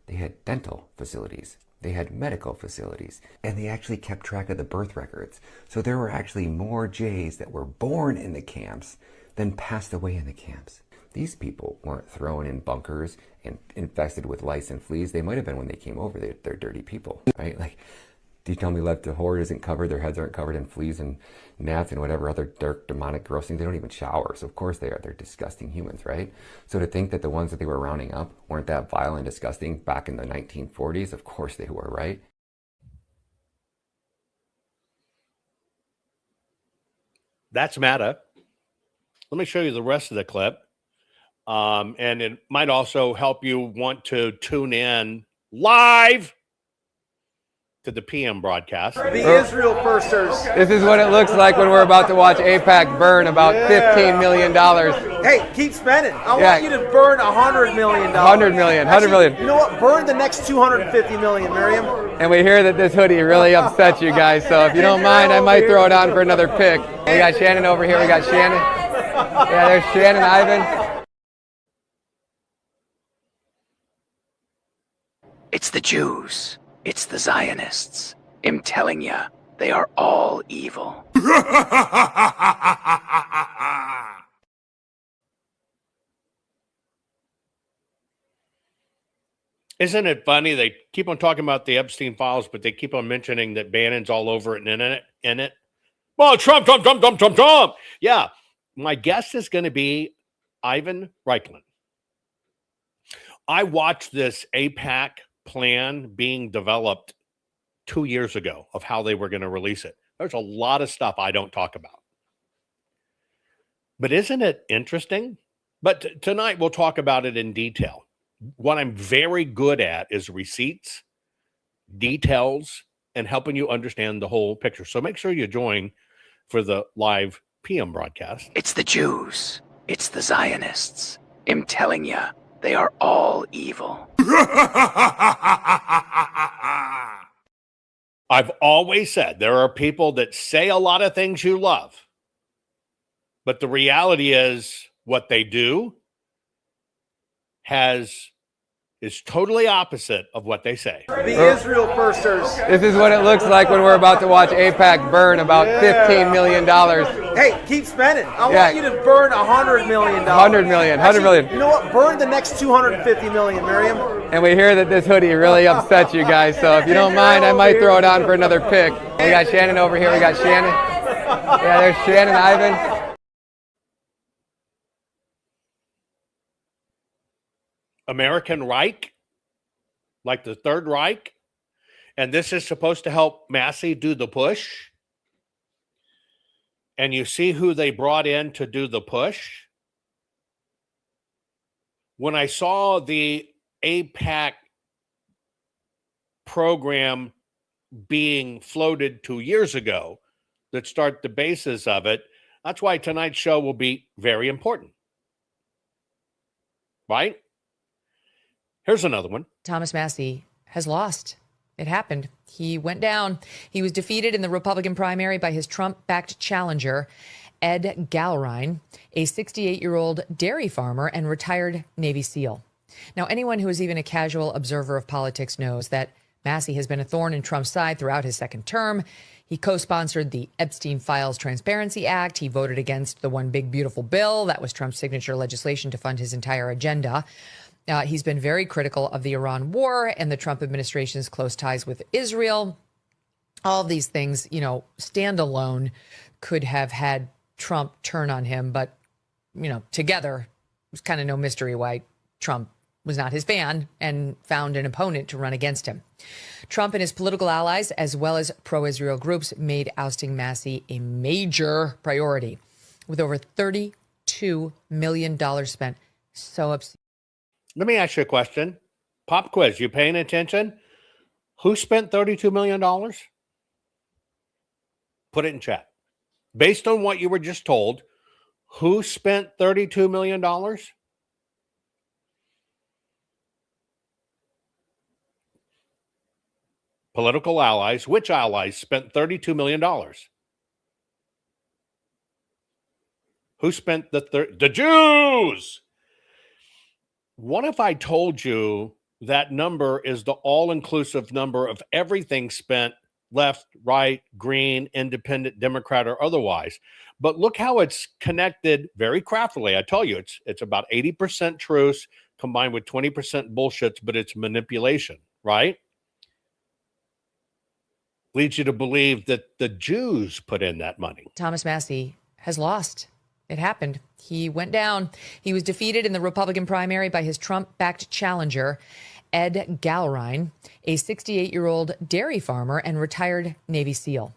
They had dental facilities. They had medical facilities. And they actually kept track of the birth records. So there were actually more Jays that were born in the camps than passed away in the camps. These people weren't thrown in bunkers and infested with lice and fleas. They might have been when they came over. They're dirty people, right? Like, do you tell me left the horde isn't covered, their heads aren't covered in fleas and gnats and whatever other dark, demonic, gross things? They don't even shower, so of course they are. They're disgusting humans, right? So to think that the ones that they were rounding up weren't that vile and disgusting back in the 1940s, of course they were, right? That's Matta. Let me show you the rest of the clip. And it might also help you want to tune in live to the PM broadcast. The Israel firsters. This is what it looks like when we're about to watch AIPAC burn about $15 million. Hey, keep spending. I want you to burn $100 million. $100 million. $100 million. You know what? Burn the next $250 million, Miriam. And we hear that this hoodie really upsets you guys, so if you don't mind, I might throw it on for another pick. We got Shannon over here. We got Shannon. Yeah, there's Shannon, Ivan. It's the Jews. It's the Zionists. I'm telling you, they are all evil. Isn't it funny? They keep on talking about the Epstein files, but they keep on mentioning that Bannon's all over it and in it. Well, Trump. Yeah, my guess is going to be Ivan Reichland. I watched this AIPAC plan being developed 2 years ago of how they were going to release it. There's a lot of stuff I don't talk about. But isn't it interesting? But tonight we'll talk about it in detail. What I'm very good at is receipts, details, and helping you understand the whole picture. So make sure you join for the live PM broadcast. It's the Jews. It's the Zionists. I'm telling you, they are all evil. I've always said there are people that say a lot of things you love, but the reality is what they do is totally opposite of what they say. The Israel firsters. This is what it looks like when we're about to watch AIPAC burn about $15 million. Hey, keep spending. I want you to burn $100 million. $100 million. $100 million. You know what? Burn the next $250 million, Miriam. And we hear that this hoodie really upsets you guys, so if you don't mind, I might throw it on for another pick. We got Shannon over here. We got Shannon. Yeah, there's Shannon, Ivan. American Reich, like the Third Reich, and this is supposed to help Massie do the push. And you see who they brought in to do the push. When I saw the AIPAC program being floated 2 years ago that start the basis of it, that's why tonight's show will be very important. Right? Here's another one. Thomas Massie has lost. It happened. He went down. He was defeated in the Republican primary by his Trump-backed challenger, Ed Gallrein, a 68-year-old dairy farmer and retired Navy SEAL. Now, anyone who is even a casual observer of politics knows that Massie has been a thorn in Trump's side throughout his second term. He co-sponsored the Epstein Files Transparency Act. He voted against the One Big Beautiful Bill. That was Trump's signature legislation to fund his entire agenda. He's been very critical of the Iran war and the Trump administration's close ties with Israel. All of these things, standalone could have had Trump turn on him. But, together, it's kind of no mystery why Trump was not his fan and found an opponent to run against him. Trump and his political allies, as well as pro-Israel groups, made ousting Massie a major priority, with over $32 million spent. So obscene. Let me ask you a question. Pop quiz. You paying attention? Who spent $32 million? Put it in chat. Based on what you were just told, who spent $32 million? Political allies. Which allies spent $32 million? Who spent the Jews? What if I told you that number is the all-inclusive number of everything spent, left, right, green, independent, Democrat, or otherwise? But look how it's connected very craftily. I tell you, it's about 80% truth combined with 20% bullshit, but it's manipulation, right? Leads you to believe that the Jews put in that money. Thomas Massie has lost. It happened. He went down. He was defeated in the Republican primary by his Trump-backed challenger, Ed Galrein, a 68-year-old dairy farmer and retired Navy SEAL.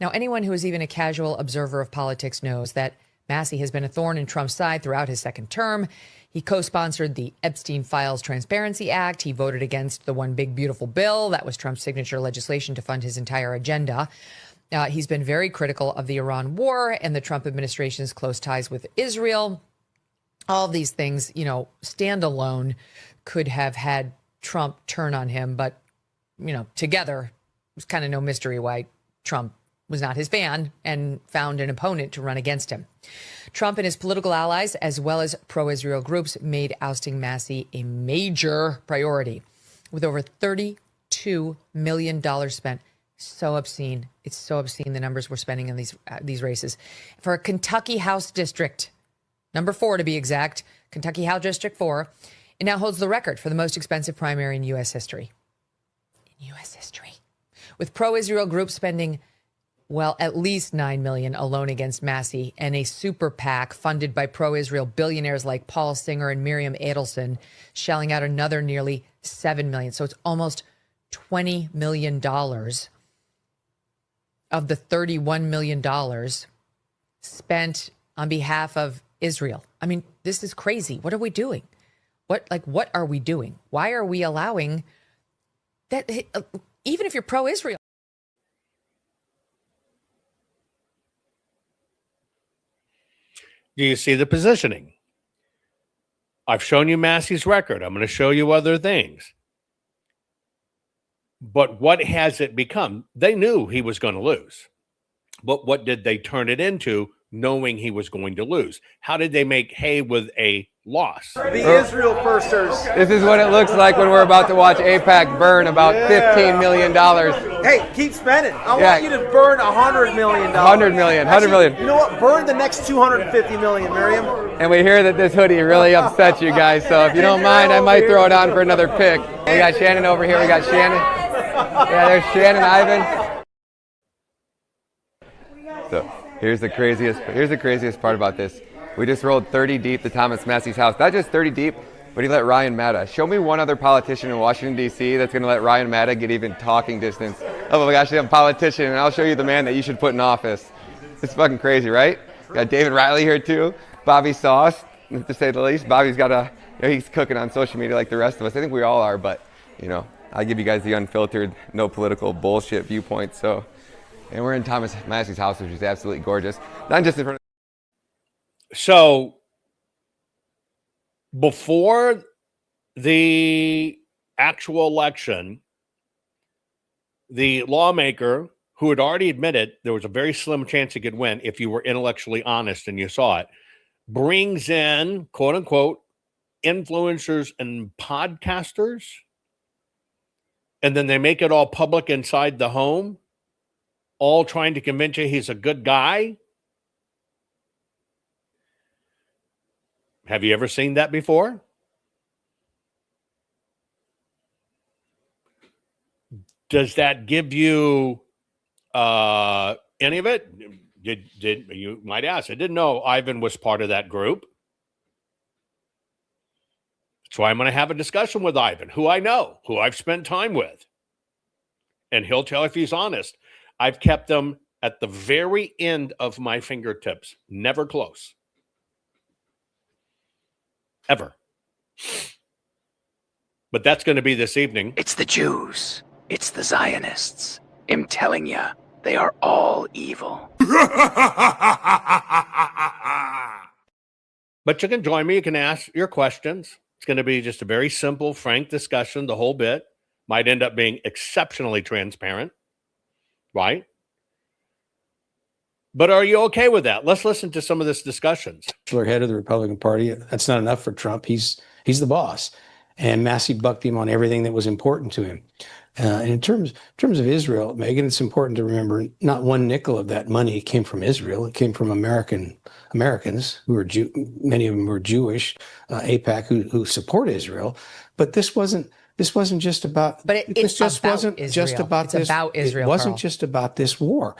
Now, anyone who is even a casual observer of politics knows that Massie has been a thorn in Trump's side throughout his second term. He co-sponsored the Epstein Files Transparency Act. He voted against the One Big Beautiful Bill. That was Trump's signature legislation to fund his entire agenda. He's been very critical of the Iran war and the Trump administration's close ties with Israel. All of these things, standalone could have had Trump turn on him. But, together, it's kind of no mystery why Trump was not his fan and found an opponent to run against him. Trump and his political allies, as well as pro-Israel groups, made ousting Massie a major priority, with over $32 million spent. So obscene. It's so obscene, the numbers we're spending in these races. For a Kentucky House District, number 4 to be exact, Kentucky House District 4, it now holds the record for the most expensive primary in U.S. history. With pro-Israel groups spending, at least $9 million alone against Massie, and a super PAC funded by pro-Israel billionaires like Paul Singer and Miriam Adelson shelling out another nearly $7 million. So it's almost $20 million of the $31 million spent on behalf of Israel. I mean, this is crazy. What are we doing? What are we doing? Why are we allowing that? Even if you're pro-Israel. Do you see the positioning? I've shown you Massie's record. I'm going to show you other things. But what has it become? They knew he was going to lose. But what did they turn it into, knowing he was going to lose? How did they make hay with a loss? The Israel firsters. This is what it looks like when we're about to watch AIPAC burn about $15 million. Hey, keep spending. I want you to burn $100 million. $100 million. You know what? Burn the next $250 million, Miriam. And we hear that this hoodie really upsets you guys. So if you don't mind, I might throw it on for another pick. We got Shannon over here. We got Shannon. Yeah, there's Shannon, Ivan. So here's the craziest part about this. We just rolled 30 deep to Thomas Massie's house. Not just 30 deep, but he let Ryan Maddow. Show me one other politician in Washington, D.C. that's going to let Ryan Maddow get even talking distance of a politician, and I'll show you the man that you should put in office. It's fucking crazy, right? Got David Riley here too. Bobby Sauce, to say the least. Bobby's got he's cooking on social media like the rest of us. I think we all are, but, I'll give you guys the unfiltered, no political bullshit viewpoint. So, and we're in Thomas Massie's house, which is absolutely gorgeous. Not just in front of. So, before the actual election, the lawmaker who had already admitted there was a very slim chance he could win if you were intellectually honest and you saw it, brings in, quote unquote, influencers and podcasters, and then they make it all public inside the home. all trying to convince you he's a good guy? Have you ever seen that before? Does that give you any of it? Did you might ask? I didn't know Ivan was part of that group. So I'm going to have a discussion with Ivan, who I know, who I've spent time with. And he'll tell if he's honest. I've kept them at the very end of my fingertips, never close. Ever. But that's going to be this evening. It's the Jews. It's the Zionists. I'm telling you, they are all evil. But you can join me. You can ask your questions. It's going to be just a very simple, frank discussion, the whole bit. Might end up being exceptionally transparent, right? But are you okay with that? Let's listen to some of this discussions. Head of the Republican Party. That's not enough for Trump. He's the boss. And Massie bucked him on everything that was important to him. And in terms of Israel, Megan, it's important to remember not one nickel of that money came from Israel. It came from Americans who were many of them were Jewish, AIPAC who support Israel. But this wasn't just about. But it's about Israel. It wasn't just about this war.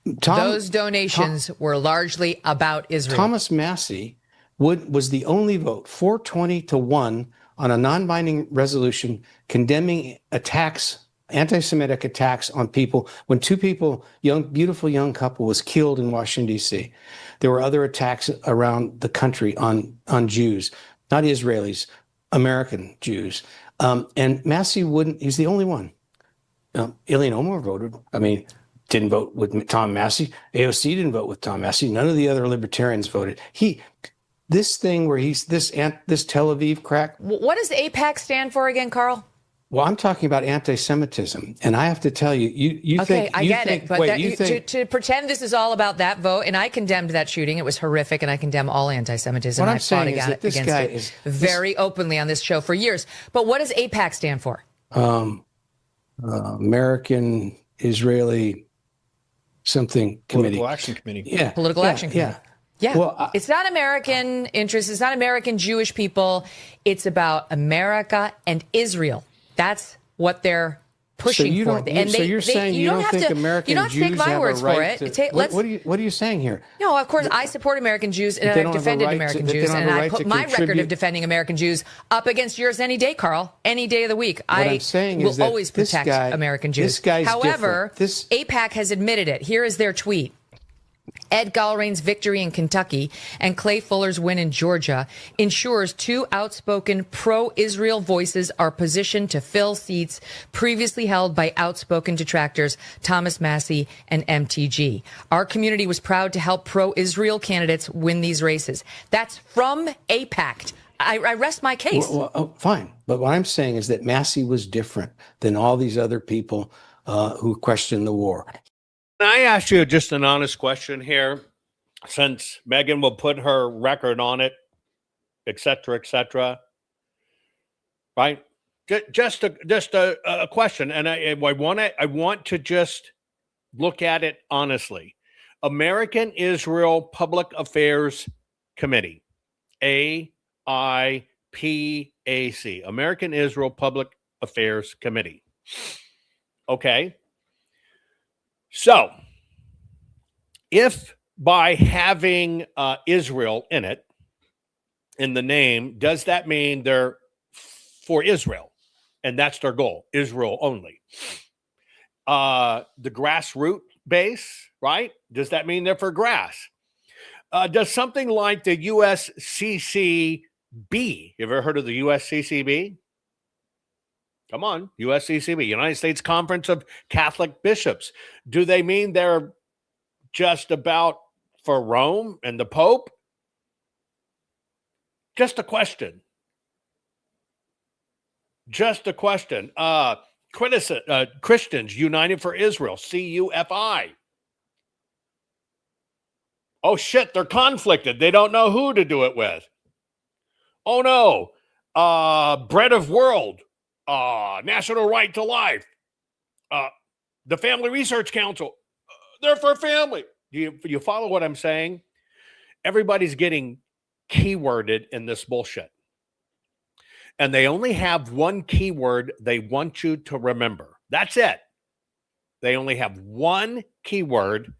Those donations were largely about Israel. Thomas Massie was the only vote, 420-1, on a non-binding resolution condemning attacks, anti-Semitic attacks on people when two people, beautiful young couple, was killed in Washington, D.C. There were other attacks around the country on Jews, not Israelis, American Jews. And Massie he's the only one. Ilhan Omar voted, didn't vote with Tom Massie. AOC didn't vote with Tom Massie. None of the other libertarians voted. This thing where he's this Tel Aviv crack. What does AIPAC stand for again, Carl? Well, I'm talking about anti-Semitism, and I have to tell you, you okay, think I you get think, it, but wait, to pretend this is all about that vote, and I condemned that shooting. It was horrific, and I condemn all anti-Semitism. What I'm I fought saying is that this against guy it is very openly on this show for years. But what does AIPAC stand for? American Israeli something committee. Political Action Committee. Yeah, Political Action Committee. Yeah. Well, it's not American interests. It's not American Jewish people. It's about America and Israel. That's what they're pushing for. So you're saying you don't think American Jews take my have words a right for it. to, what are you saying here? No, of course, I support American Jews, and I've defended American Jews, and I put my record of defending American Jews up against yours any day, Carl, any day of the week. I'm saying will always protect American Jews. However, AIPAC has admitted it. Here is their tweet. Ed Galrain's victory in Kentucky and Clay Fuller's win in Georgia ensures two outspoken pro-Israel voices are positioned to fill seats previously held by outspoken detractors Thomas Massie and MTG. Our community was proud to help pro-Israel candidates win these races. That's from AIPAC. I rest my case. Fine. But what I'm saying is that Massie was different than all these other people who questioned the war. Can I ask you just an honest question here, since Megan will put her record on it, et cetera, right? Just a question, and I want to just look at it honestly. American Israel Public Affairs Committee, AIPAC, American Israel Public Affairs Committee. Okay. So, if by having Israel in it, in the name, does that mean they're for Israel? And that's their goal, Israel only. The grassroots base, right? Does that mean they're for grass? Does something like the USCCB, you ever heard of the USCCB? Come on, USCCB, United States Conference of Catholic Bishops. Do they mean they're just about for Rome and the Pope? Just a question. Christians United for Israel, CUFI. Oh, shit, they're conflicted. They don't know who to do it with. Oh, no. Bread of World. National Right to Life, the Family Research Council. they're for family. You follow what I'm saying? Everybody's getting keyworded in this bullshit. And they only have one keyword they want you to remember. That's it. They only have one keyword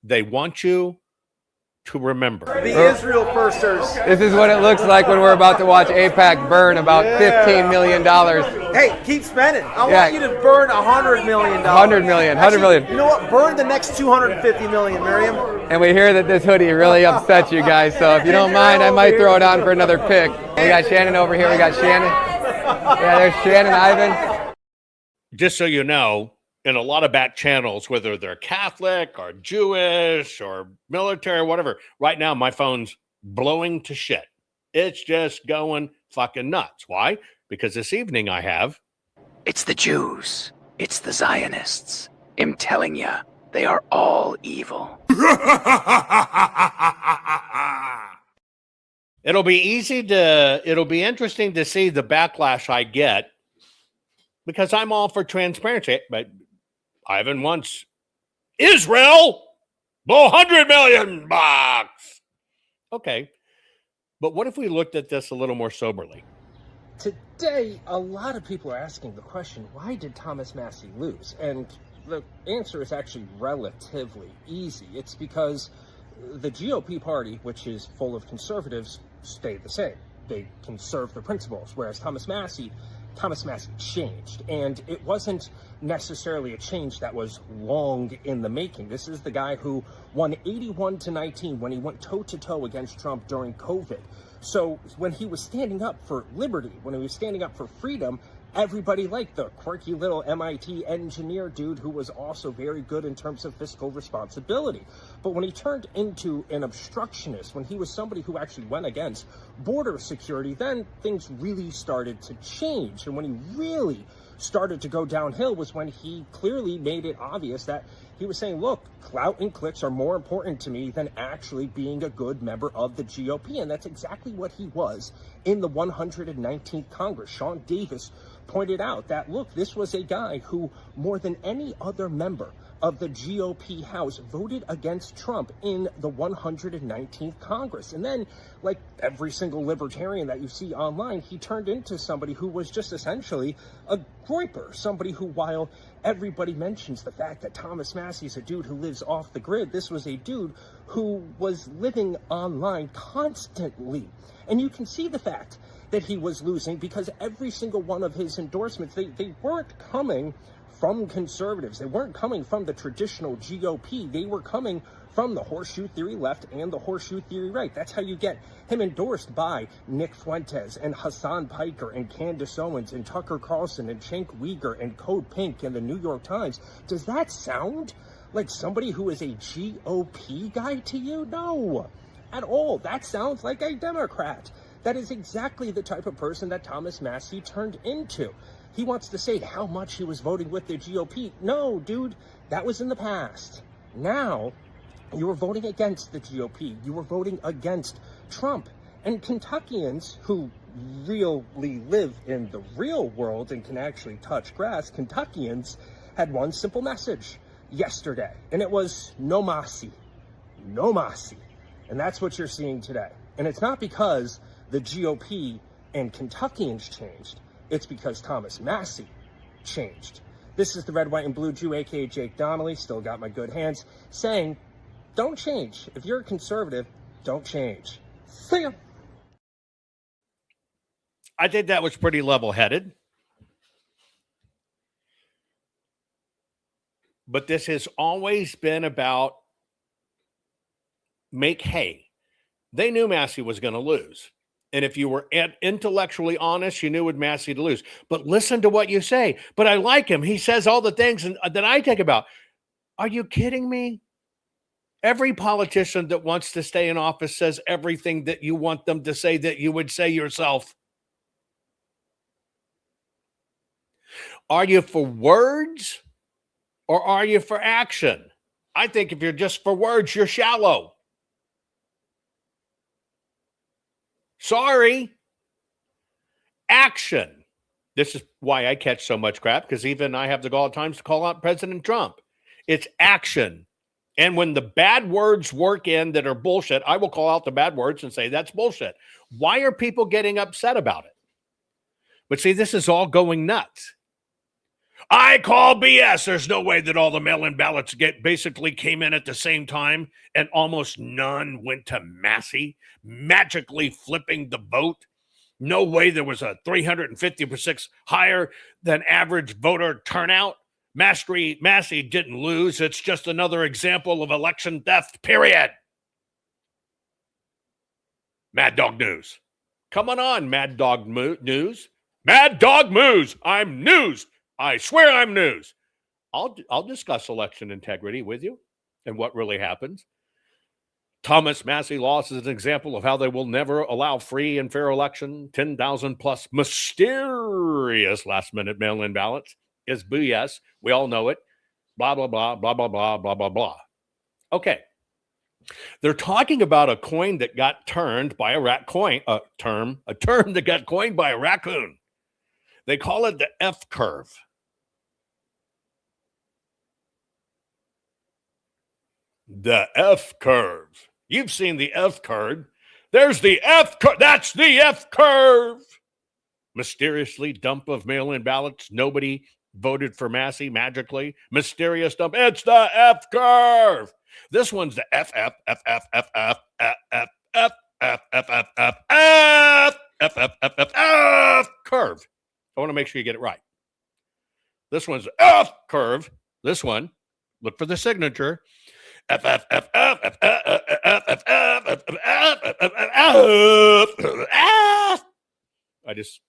they want you to remember. The Israel firsters. This is what it looks like when we're about to watch AIPAC burn about $15 million. Hey, keep spending. I want you to burn $100 million. $100 million. $100 million. You know what? Burn the next $250 million, Miriam. And we hear that this hoodie really upsets you guys, so if you don't mind, I might throw it on for another pick. We got Shannon over here. We got Shannon. Yeah, there's Shannon, Ivan. Just so you know, in a lot of back channels, whether they're Catholic or Jewish or military or whatever, right now my phone's blowing to shit. It's just going fucking nuts. Why? Because this evening I have... It's the Jews. It's the Zionists. I'm telling you, they are all evil. It'll be interesting to see the backlash I get, because I'm all for transparency. But Ivan wants Israel blow $100 million. Okay. But what if we looked at this a little more soberly? Today, a lot of people are asking the question, why did Thomas Massie lose? And the answer is actually relatively easy. It's because the GOP party, which is full of conservatives, stayed the same. They conserve their principles, whereas Thomas Massie changed. And it wasn't necessarily a change that was long in the making. This is the guy who won 81-19 when he went toe-to-toe against Trump during COVID. So when he was standing up for liberty, when he was standing up for freedom, everybody liked the quirky little MIT engineer dude who was also very good in terms of fiscal responsibility. But when he turned into an obstructionist, when he was somebody who actually went against border security, then things really started to change. And when he really started to go downhill was when he clearly made it obvious that he was saying, look, clout and clicks are more important to me than actually being a good member of the GOP. And that's exactly what he was in the 119th Congress. Sean Davis pointed out that, look, this was a guy who, more than any other member of the GOP House, voted against Trump in the 119th Congress. And then, like every single libertarian that you see online, he turned into somebody who was just essentially a groiper, somebody who, while everybody mentions the fact that Thomas Massie is a dude who lives off the grid, this was a dude who was living online constantly. And you can see the fact that he was losing because every single one of his endorsements, they weren't coming from conservatives. They weren't coming from the traditional GOP. They were coming from the horseshoe theory left and the horseshoe theory right. That's how you get him endorsed by Nick Fuentes and Hassan Piker and Candace Owens and Tucker Carlson and Cenk Uygur and Code Pink and the New York Times. Does that sound like somebody who is a GOP guy to you? No, at all. That sounds like a Democrat. That is exactly the type of person that Thomas Massie turned into. He wants to say how much he was voting with the GOP. No, dude, that was in the past. Now, you were voting against the GOP. You were voting against Trump. And Kentuckians who really live in the real world and can actually touch grass, Kentuckians had one simple message yesterday, and it was no Massie, no Massie. And that's what you're seeing today. And it's not because the GOP and Kentuckians changed. It's because Thomas Massie changed. This is the Red, White, and Blue Jew, a.k.a. Jake Donnelly, still got my good hands, saying, don't change. If you're a conservative, don't change. See ya. I think that was pretty level-headed. But this has always been about make hay. They knew Massie was going to lose. And if you were intellectually honest, you knew with Massie to lose. But listen to what you say. But I like him. He says all the things that I think about. Are you kidding me? Every politician that wants to stay in office says everything that you want them to say that you would say yourself. Are you for words or are you for action? I think if you're just for words, you're shallow. Sorry. Action. This is why I catch so much crap, because even I have the gall at times to call out President Trump. It's action. And when the bad words work in that are bullshit, I will call out the bad words and say, that's bullshit. Why are people getting upset about it? But see, this is all going nuts. I call BS. There's no way that all the mail-in ballots basically came in at the same time and almost none went to Massie, magically flipping the vote. No way there was a 350% higher than average voter turnout. Massie didn't lose. It's just another example of election theft, period. Mad Dog News. Come on, Mad Dog News. Mad Dog News. I'm news. I swear I'm news. I'll discuss election integrity with you and what really happens. Thomas Massie loss is an example of how they will never allow free and fair election. 10,000 plus mysterious last-minute mail-in ballots is BS. We all know it. Blah, blah, blah, blah, blah, blah, blah, blah, blah. Okay. They're talking about a coin that got turned by a term that got coined by a raccoon. They call it the F curve. The F curve. You've seen the F curve. There's the F curve. That's the F curve. Mysteriously dump of mail-in ballots. Nobody voted for Massie magically. Mysterious dump. It's the F curve. This one's the F curve. I want to make sure you get it right. This one's the F curve. This one, look for the signature. I just,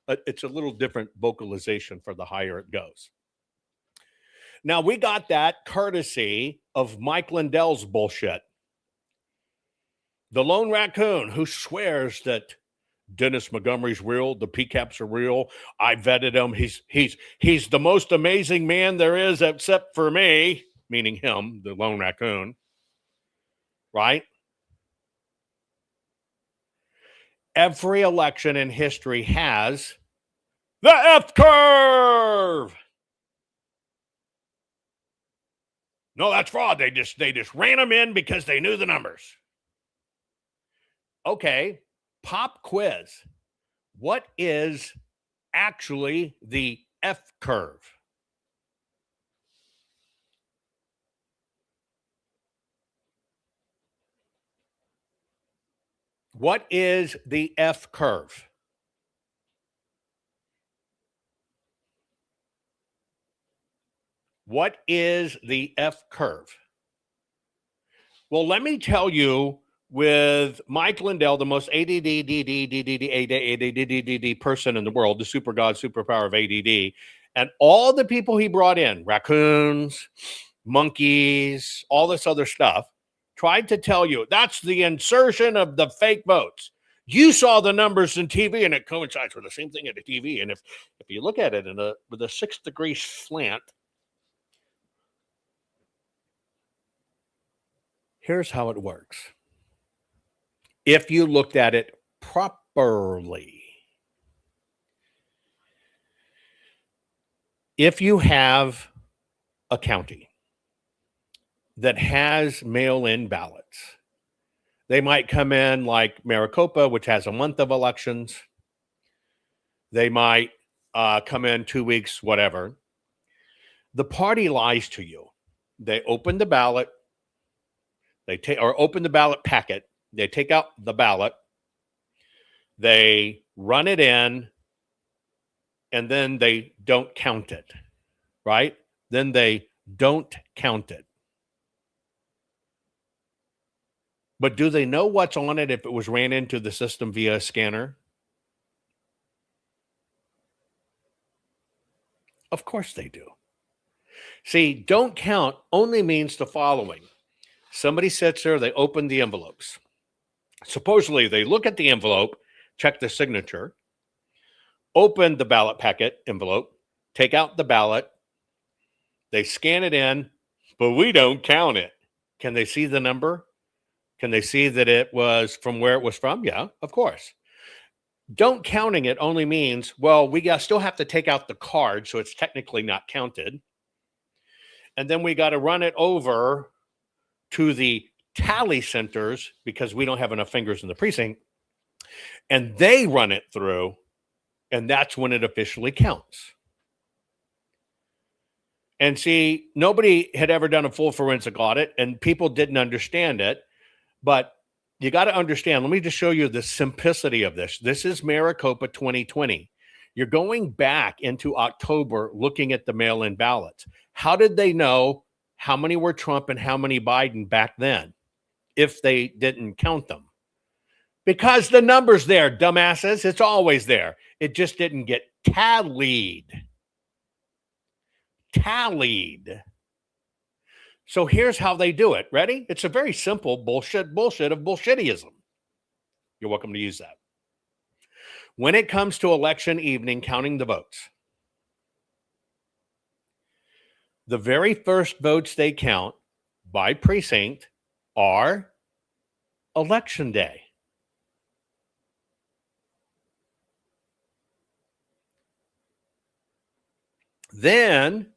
it's a little different vocalization for the higher it goes. Now, we got that courtesy of Mike Lindell's bullshit. The lone raccoon who swears that Dennis Montgomery's real, the PCAPs are real. I vetted him. He's the most amazing man there is except for me, meaning him, the lone raccoon. Right? Every election in history has the F curve. No, that's fraud. They just ran them in because they knew the numbers. Okay, pop quiz. What is actually the F curve? What is the F curve? What is the F curve? Well, let me tell you, with Mike Lindell, the most ADD person in the world, the super god, superpower of ADD, and all the people he brought in, raccoons, monkeys, all this other stuff, tried to tell you that's the insertion of the fake votes. You saw the numbers in TV, and it coincides with the same thing in the TV. And if you look at it with a 6-degree slant, here's how it works. If you looked at it properly, if you have a county that has mail-in ballots, they might come in like Maricopa, which has a month of elections. They might come in 2 weeks, whatever. The party lies to you. They open the ballot. Or open the ballot packet. They take out the ballot. They run it in. And then they don't count it. Right? Then they don't count it. But do they know what's on it if it was ran into the system via a scanner? Of course they do. See, don't count only means the following. Somebody sits there, they open the envelopes. Supposedly, they look at the envelope, check the signature, open the ballot packet envelope, take out the ballot, they scan it in, but we don't count it. Can they see the number? Can they see that it was from where it was from? Yeah, of course. Don't counting it only means, well, we still have to take out the card, so it's technically not counted. and then we got to run it over to the tally centers because we don't have enough fingers in the precinct, and they run it through, and that's when it officially counts. And see, nobody had ever done a full forensic audit, and people didn't understand it, but you got to understand. Let me just show you the simplicity of this. This is Maricopa 2020. You're going back into October looking at the mail-in ballots. How did they know how many were Trump and how many Biden back then if they didn't count them? Because the number's there, dumbasses. It's always there. It just didn't get tallied. So here's how they do it. Ready? It's a very simple bullshit of bullshittyism. You're welcome to use that. When it comes to election evening counting the votes, the very first votes they count by precinct are election day. Then,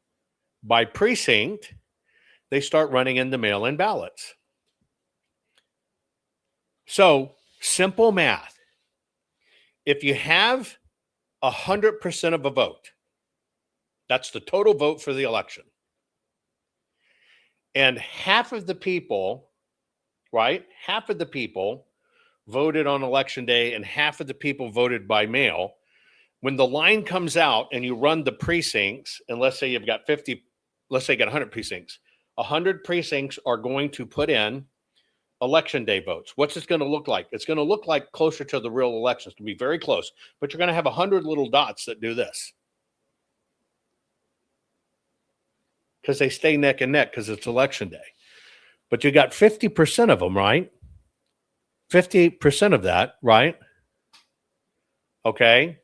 by precinct, they start running in the mail-in ballots. So, simple math. If you have 100% of a vote, that's the total vote for the election. And half of the people, right? Half of the people voted on election day and half of the people voted by mail. When the line comes out and you run the precincts, and let's say you've got 50, let's say you got 100 precincts, 100 precincts are going to put in election day votes. What's this going to look like? It's going to look like closer to the real elections. It's going to be very close, but you're going to have 100 little dots that do this. Because they stay neck and neck because it's election day. But you got 50% of them, right? 50% of that, right? Okay.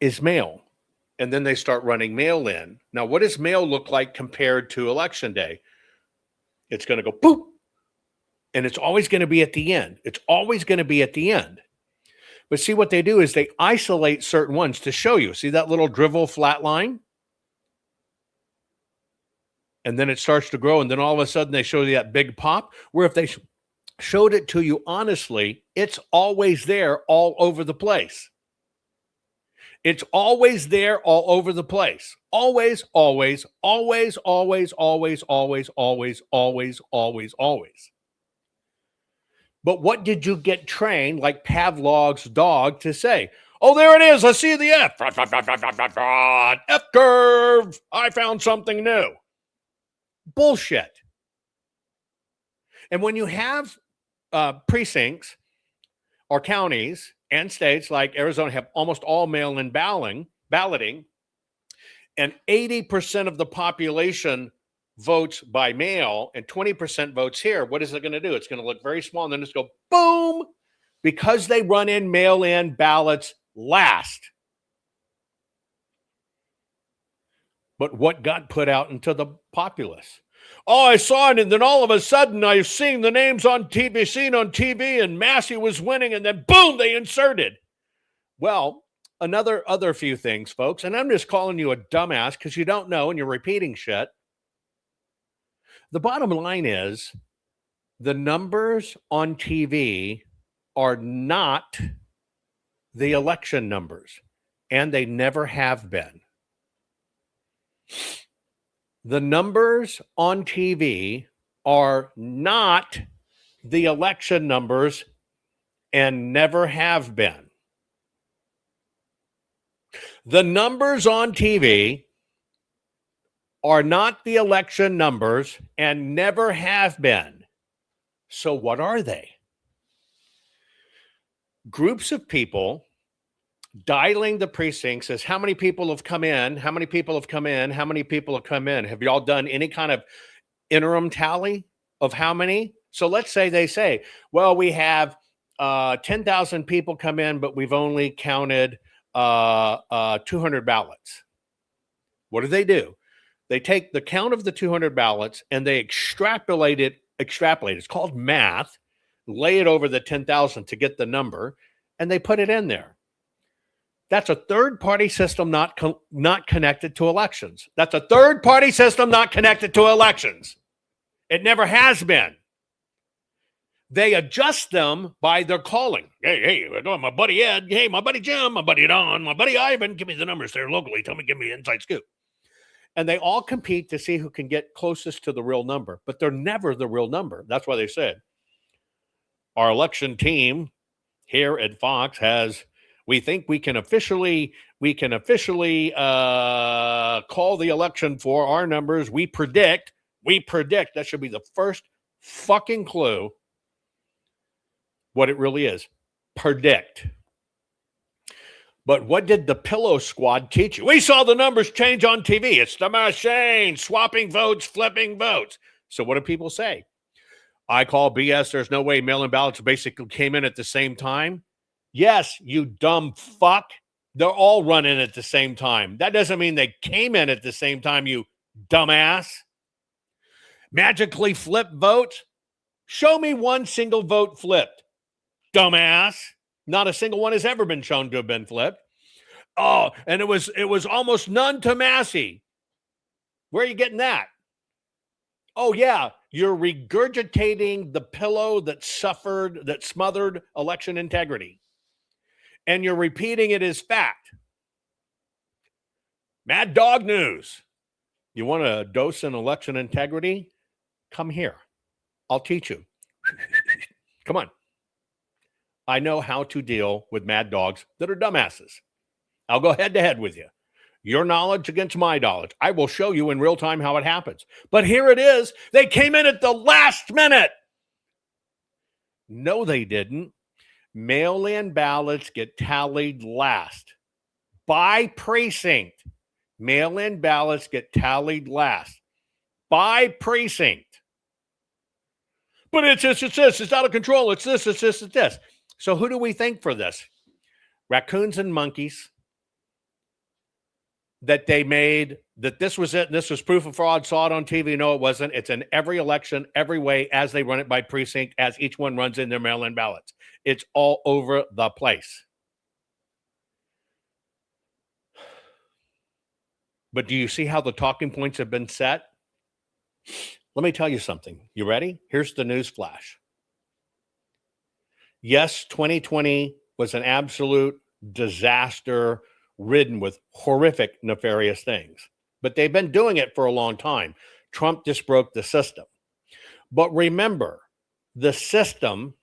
Is mail. And then they start running mail in. Now, what does mail look like compared to election day? It's going to go boop. And it's always going to be at the end. It's always going to be at the end. But see, what they do is they isolate certain ones to show you. See that little drivel flat line? And then it starts to grow. And then all of a sudden they show you that big pop. Where if they showed it to you honestly, it's always there all over the place. It's always there all over the place. Always, always, always, always, always, always, always, always, always, always. But what did you get trained like Pavlov's dog to say? Oh, there it is. I see the F. F curve. I found something new. Bullshit. And when you have precincts or counties and states like Arizona have almost all mail-in balloting, and 80% of the population votes by mail and 20% votes here, what is it going to do? It's going to look very small and then just go boom, because they run in mail-in ballots last. But what got put out into the populace? Oh, I saw it, and then all of a sudden I've seen the names on TV, and Massie was winning, and then boom, they inserted. Well, other few things, folks, and I'm just calling you a dumbass because you don't know and you're repeating shit. The bottom line is the numbers on TV are not the election numbers, and they never have been. The numbers on TV are not the election numbers and never have been. The numbers on TV are not the election numbers and never have been. So what are they? Groups of people dialing the precincts as how many people have come in, how many people have come in, how many people have come in. Have you all done any kind of interim tally of how many? So let's say they say, well, we have 10,000 people come in, but we've only counted 200 ballots. What do? They take the count of the 200 ballots and they extrapolate it. It's called math. Lay it over the 10,000 to get the number, and they put it in there. That's a third-party system not connected to elections. That's a third-party system not connected to elections. It never has been. They adjust them by their calling. Hey, my buddy Ed. Hey, my buddy Jim. My buddy Don. My buddy Ivan. Give me the numbers there locally. Give me an inside scoop. And they all compete to see who can get closest to the real number. But they're never the real number. That's why they said, our election team here at Fox we think we can officially call the election for our numbers. We predict. That should be the first fucking clue what it really is. Predict. But what did the Pillow Squad teach you? We saw the numbers change on TV. It's the machine, swapping votes, flipping votes. So what do people say? I call BS. There's no way mail-in ballots basically came in at the same time. Yes, you dumb fuck. They're all running at the same time. That doesn't mean they came in at the same time, you dumbass. Magically flip votes? Show me one single vote flipped. Dumbass. Not a single one has ever been shown to have been flipped. Oh, and it was almost none to Massie. Where are you getting that? Oh, yeah, you're regurgitating the pillow that smothered election integrity. And you're repeating it as fact. Mad Dog News. You want a dose in election integrity? Come here. I'll teach you. Come on. I know how to deal with mad dogs that are dumbasses. I'll go head to head with you. Your knowledge against my knowledge. I will show you in real time how it happens. But here it is. They came in at the last minute. No, they didn't. Mail-in ballots get tallied last. By precinct. Mail-in ballots get tallied last. By precinct. But it's this. It's out of control. It's this. So who do we think for this? Raccoons and monkeys. That they made, that this was it, and this was proof of fraud, saw it on TV. No, it wasn't. It's in every election, every way, as they run it by precinct, as each one runs in their mail-in ballots. It's all over the place. But do you see how the talking points have been set? Let me tell you something. You ready? Here's the news flash. Yes, 2020 was an absolute disaster, ridden with horrific, nefarious things. But they've been doing it for a long time. Trump just broke the system. But remember, the system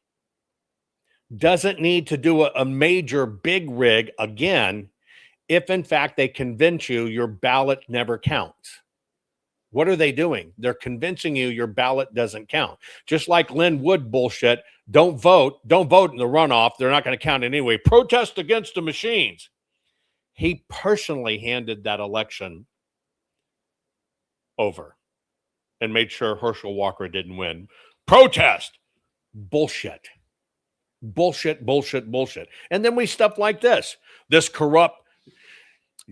doesn't need to do a major big rig again if, in fact, they convince you your ballot never counts. What are they doing? They're convincing you your ballot doesn't count. Just like Lynn Wood bullshit, don't vote in the runoff. They're not going to count anyway. Protest against the machines. He personally handed that election over and made sure Herschel Walker didn't win. Protest. Bullshit. And then we stuff like this. This corrupt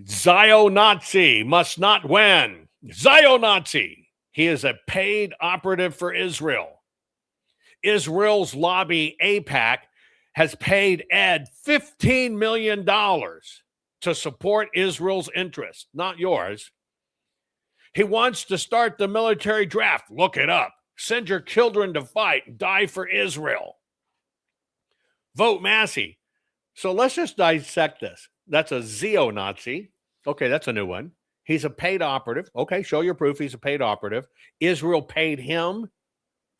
Zio-Nazi must not win. Zio-Nazi. He is a paid operative for Israel. Israel's lobby, AIPAC, has paid Ed $15 million to support Israel's interests, not yours. He wants to start the military draft. Look it up. Send your children to fight. Die for Israel. Vote Massie. So let's just dissect this. That's a Zio-Nazi. Okay, that's a new one. He's a paid operative. Okay, show your proof he's a paid operative. Israel paid him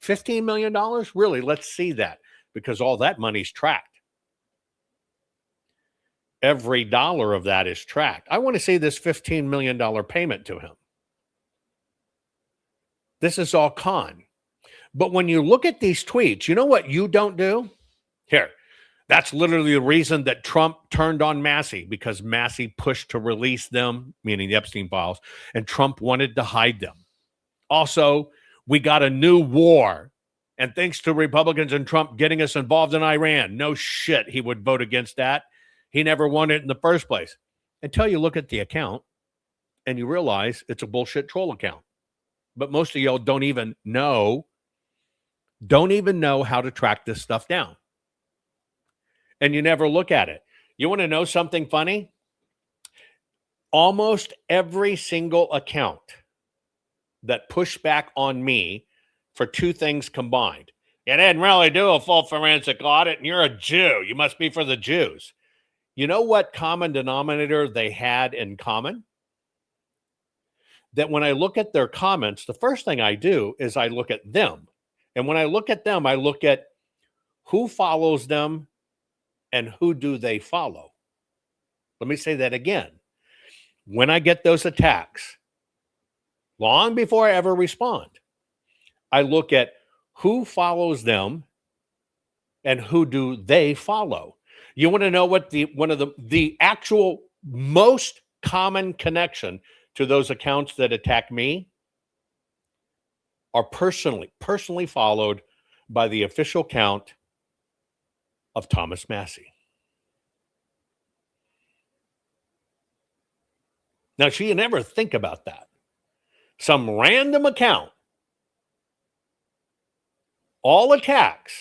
$15 million? Really? Let's see that, because all that money's tracked. Every dollar of that is tracked. I want to see this $15 million payment to him. This is all con. But when you look at these tweets, you know what you don't do? Here, that's literally the reason that Trump turned on Massie, because Massie pushed to release them, meaning the Epstein files, and Trump wanted to hide them. Also, we got a new war, and thanks to Republicans and Trump getting us involved in Iran, no shit he would vote against that. He never won it in the first place. Until you look at the account and you realize it's a bullshit troll account. But most of y'all don't even know how to track this stuff down. And you never look at it. You want to know something funny? Almost every single account that pushed back on me for two things combined. You didn't really do a full forensic audit, and you're a Jew. You must be for the Jews. You know what common denominator they had in common? That when I look at their comments, the first thing I do is I look at them. And when I look at them, I look at who follows them and who do they follow. Let me say that again. When I get those attacks, long before I ever respond, I look at who follows them and who do they follow. You want to know what one of the actual most common connection to those accounts that attack me are personally followed by the official account of Thomas Massie. Now, you never think about that. Some random account, all attacks,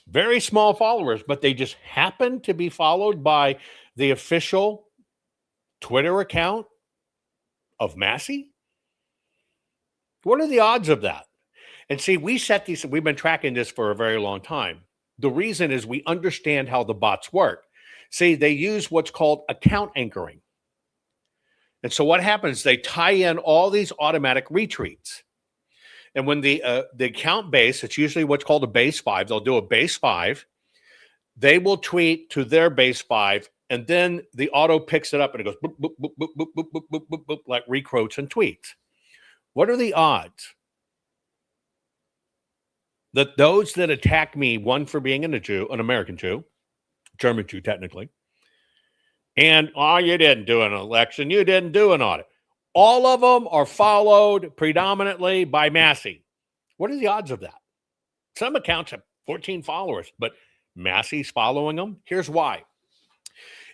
very small followers, but they just happen to be followed by the official Twitter account of Massie? What are the odds of that? And see, we've been tracking this for a very long time. The reason is we understand how the bots work. See, they use what's called account anchoring. And so what happens, they tie in all these automatic retweets. And when the account base, it's usually what's called a base 5. They'll do a base 5. They will tweet to their base 5, and then the auto picks it up and it goes boop, boop, boop, boop, boop, boop, boop, boop, boop, boop, like requotes and tweets. What are the odds that those that attack me, one for being an American Jew, German Jew technically, and you didn't do an election, you didn't do an audit, all of them are followed predominantly by Massie? What are the odds of that? Some accounts have 14 followers, but Massie's following them. Here's why.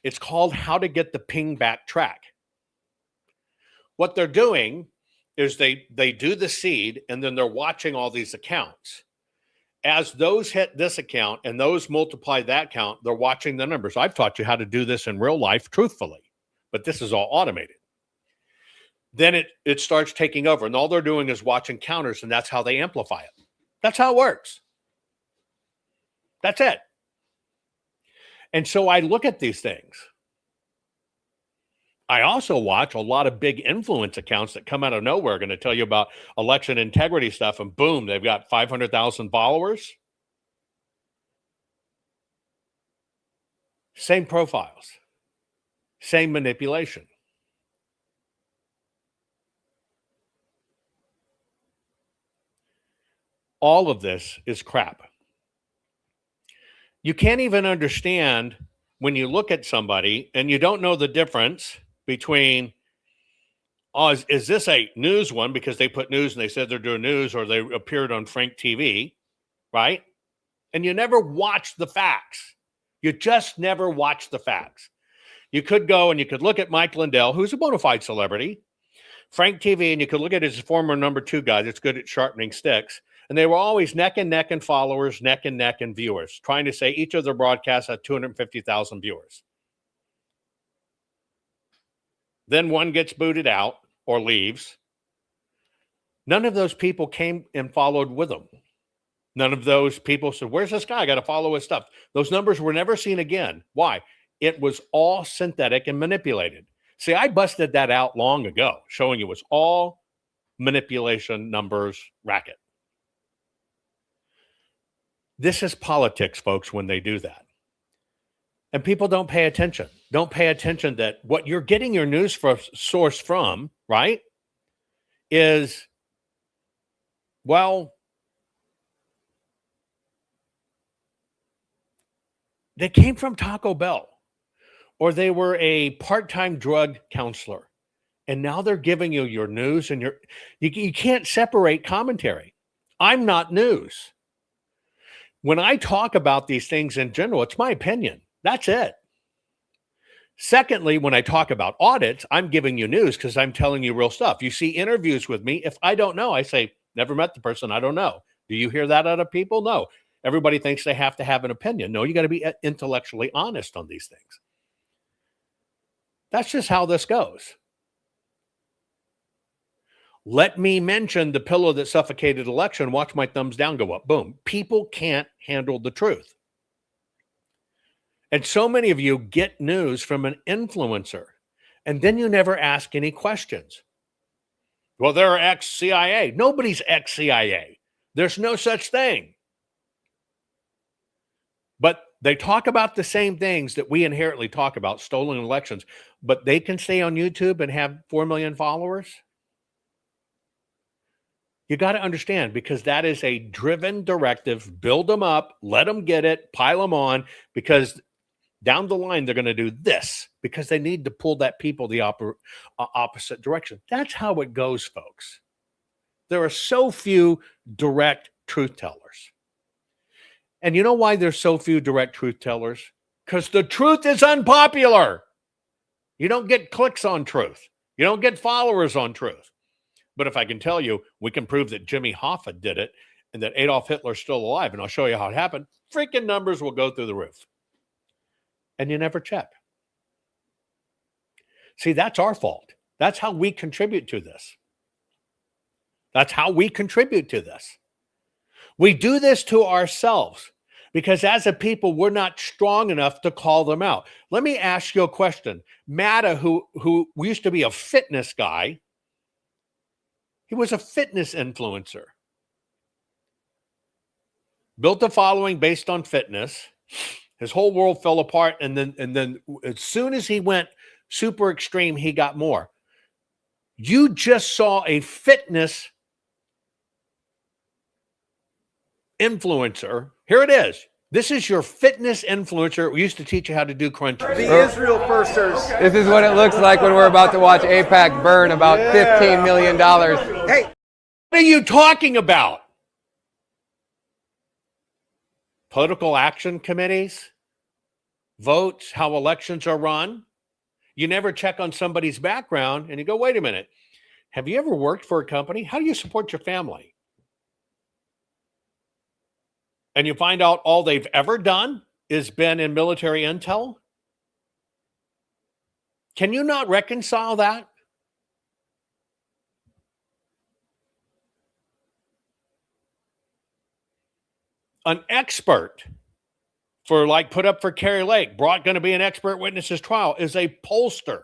It's called how to get the ping back track. What they're doing is they do the seed, and then they're watching all these accounts. As those hit this account and those multiply that count, they're watching the numbers. I've taught you how to do this in real life truthfully, but this is all automated. Then it starts taking over, and all they're doing is watching counters, and that's how they amplify it. That's how it works. That's it. And so I look at these things. I also watch a lot of big influence accounts that come out of nowhere, going to tell you about election integrity stuff, and boom, they've got 500,000 followers. Same profiles, same manipulation. All of this is crap. You can't even understand when you look at somebody and you don't know the difference between, is this a news one because they put news and they said they're doing news, or they appeared on Frank TV, right? And you never watch the facts. You just never watch the facts. You could go and you could look at Mike Lindell, who's a bona fide celebrity, Frank TV, and you could look at his former number 2 guy that's good at sharpening sticks. And they were always neck and neck in followers, neck and neck in viewers, trying to say each of their broadcasts had 250,000 viewers. Then one gets booted out or leaves. None of those people came and followed with them. None of those people said, where's this guy? I got to follow his stuff. Those numbers were never seen again. Why? It was all synthetic and manipulated. See, I busted that out long ago, showing it was all manipulation, numbers, racket. This is politics, folks, when they do that. And people don't pay attention. Don't pay attention that what you're getting your news source from, right, is, well, they came from Taco Bell, or they were a part-time drug counselor, and now they're giving you your news, and you can't separate commentary. I'm not news. When I talk about these things in general, it's my opinion. That's it. Secondly, when I talk about audits, I'm giving you news because I'm telling you real stuff. You see interviews with me. If I don't know, I say, never met the person. I don't know. Do you hear that out of people? No. everybody thinks they have to have an opinion. No, you got to be intellectually honest on these things. That's just how this goes. Let me mention the pillow that suffocated election. Watch my thumbs down go up. Boom. People can't handle the truth. And so many of you get news from an influencer, and then you never ask any questions. Well, they're ex-CIA. Nobody's ex-CIA. There's no such thing. But they talk about the same things that we inherently talk about, stolen elections, but they can stay on YouTube and have 4 million followers. You got to understand, because that is a driven directive. Build them up, let them get it, pile them on, because down the line, they're going to do this because they need to pull that people the opposite direction. That's how it goes, folks. There are so few direct truth tellers. And you know why there's so few direct truth tellers? Because the truth is unpopular. You don't get clicks on truth. You don't get followers on truth. But if I can tell you, we can prove that Jimmy Hoffa did it and that Adolf Hitler's still alive, and I'll show you how it happened, freaking numbers will go through the roof. And you never check. See, that's our fault. That's how we contribute to this. That's how we contribute to this. We do this to ourselves because as a people, we're not strong enough to call them out. Let me ask you a question. Matta, who used to be a fitness guy, he was a fitness influencer. Built a following based on fitness. His whole world fell apart, and then as soon as he went super extreme, he got more. You just saw a fitness influencer. Here it is. This is your fitness influencer. We used to teach you how to do crunches. The Israel firsters. This is what it looks like when we're about to watch AIPAC burn about $15 million. Hey, what are you talking about? Political action committees, votes, how elections are run. You never check on somebody's background and you go, wait a minute. Have you ever worked for a company? How do you support your family? And you find out all they've ever done is been in military intel. Can you not reconcile that? An expert for put up for Kari Lake, going to be an expert witness's trial, is a pollster.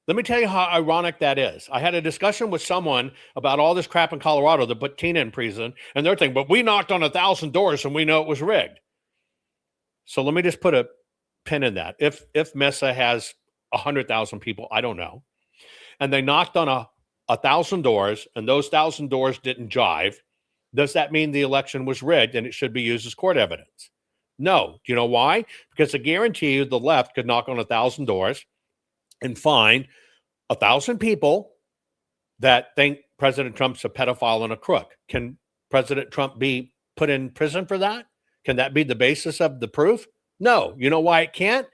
Let me tell you how ironic that is. I had a discussion with someone about all this crap in Colorado that put Tina in prison, and they're thinking, but we knocked on 1,000 doors and we know it was rigged. So let me just put a pin in that. If Mesa has 100,000 people, I don't know, and they knocked on 1,000 doors and those 1,000 doors didn't jive, does that mean the election was rigged and it should be used as court evidence? No. Do you know why? Because I guarantee you the left could knock on 1,000 doors and find 1,000 people that think President Trump's a pedophile and a crook. Can President Trump be put in prison for that? Can that be the basis of the proof? No. You know why it can't?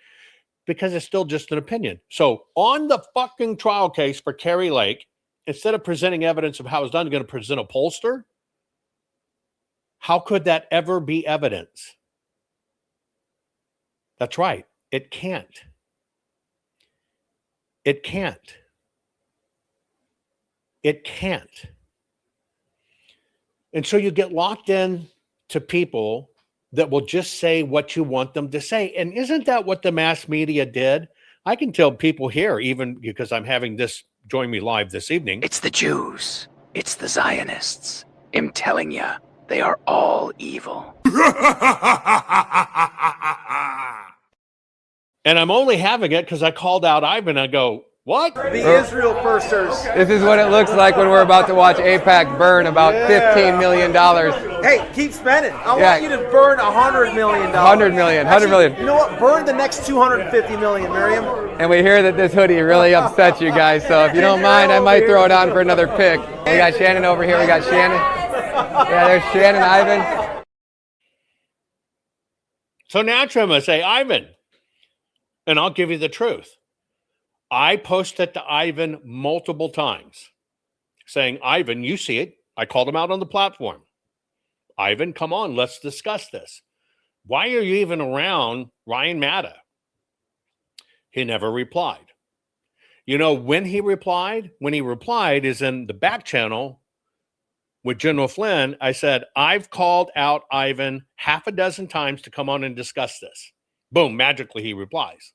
Because it's still just an opinion. So on the fucking trial case for Kari Lake, instead of presenting evidence of how it's done, you're going to present a pollster? How could that ever be evidence? That's right. It can't. It can't. It can't. And so you get locked in to people that will just say what you want them to say. And isn't that what the mass media did? I can tell people here, even because I'm having this join me live this evening. It's the Jews. It's the Zionists. I'm telling you, they are all evil. And I'm only having it because I called out Ivan. I go, what? The Israel firsters. This is what it looks like when we're about to watch AIPAC burn about $15 million. Hey, keep spending. I want you to burn $100 million. 100 million. 100 million. You know what? Burn the next 250 million, Miriam. And we hear that this hoodie really upsets you guys. So if you don't mind, I might throw it on for another pick. We got Shannon over here. We got Shannon. Yeah, there's Shannon, Ivan. So naturally, I'm going to say, Ivan, and I'll give you the truth. I posted to Ivan multiple times saying, Ivan, you see it. I called him out on the platform. Ivan, come on, let's discuss this. Why are you even around Ryan Maddow? He never replied. You know when he replied? When he replied is in the back channel with General Flynn. I said, I've called out Ivan half a dozen times to come on and discuss this. Boom, magically he replies.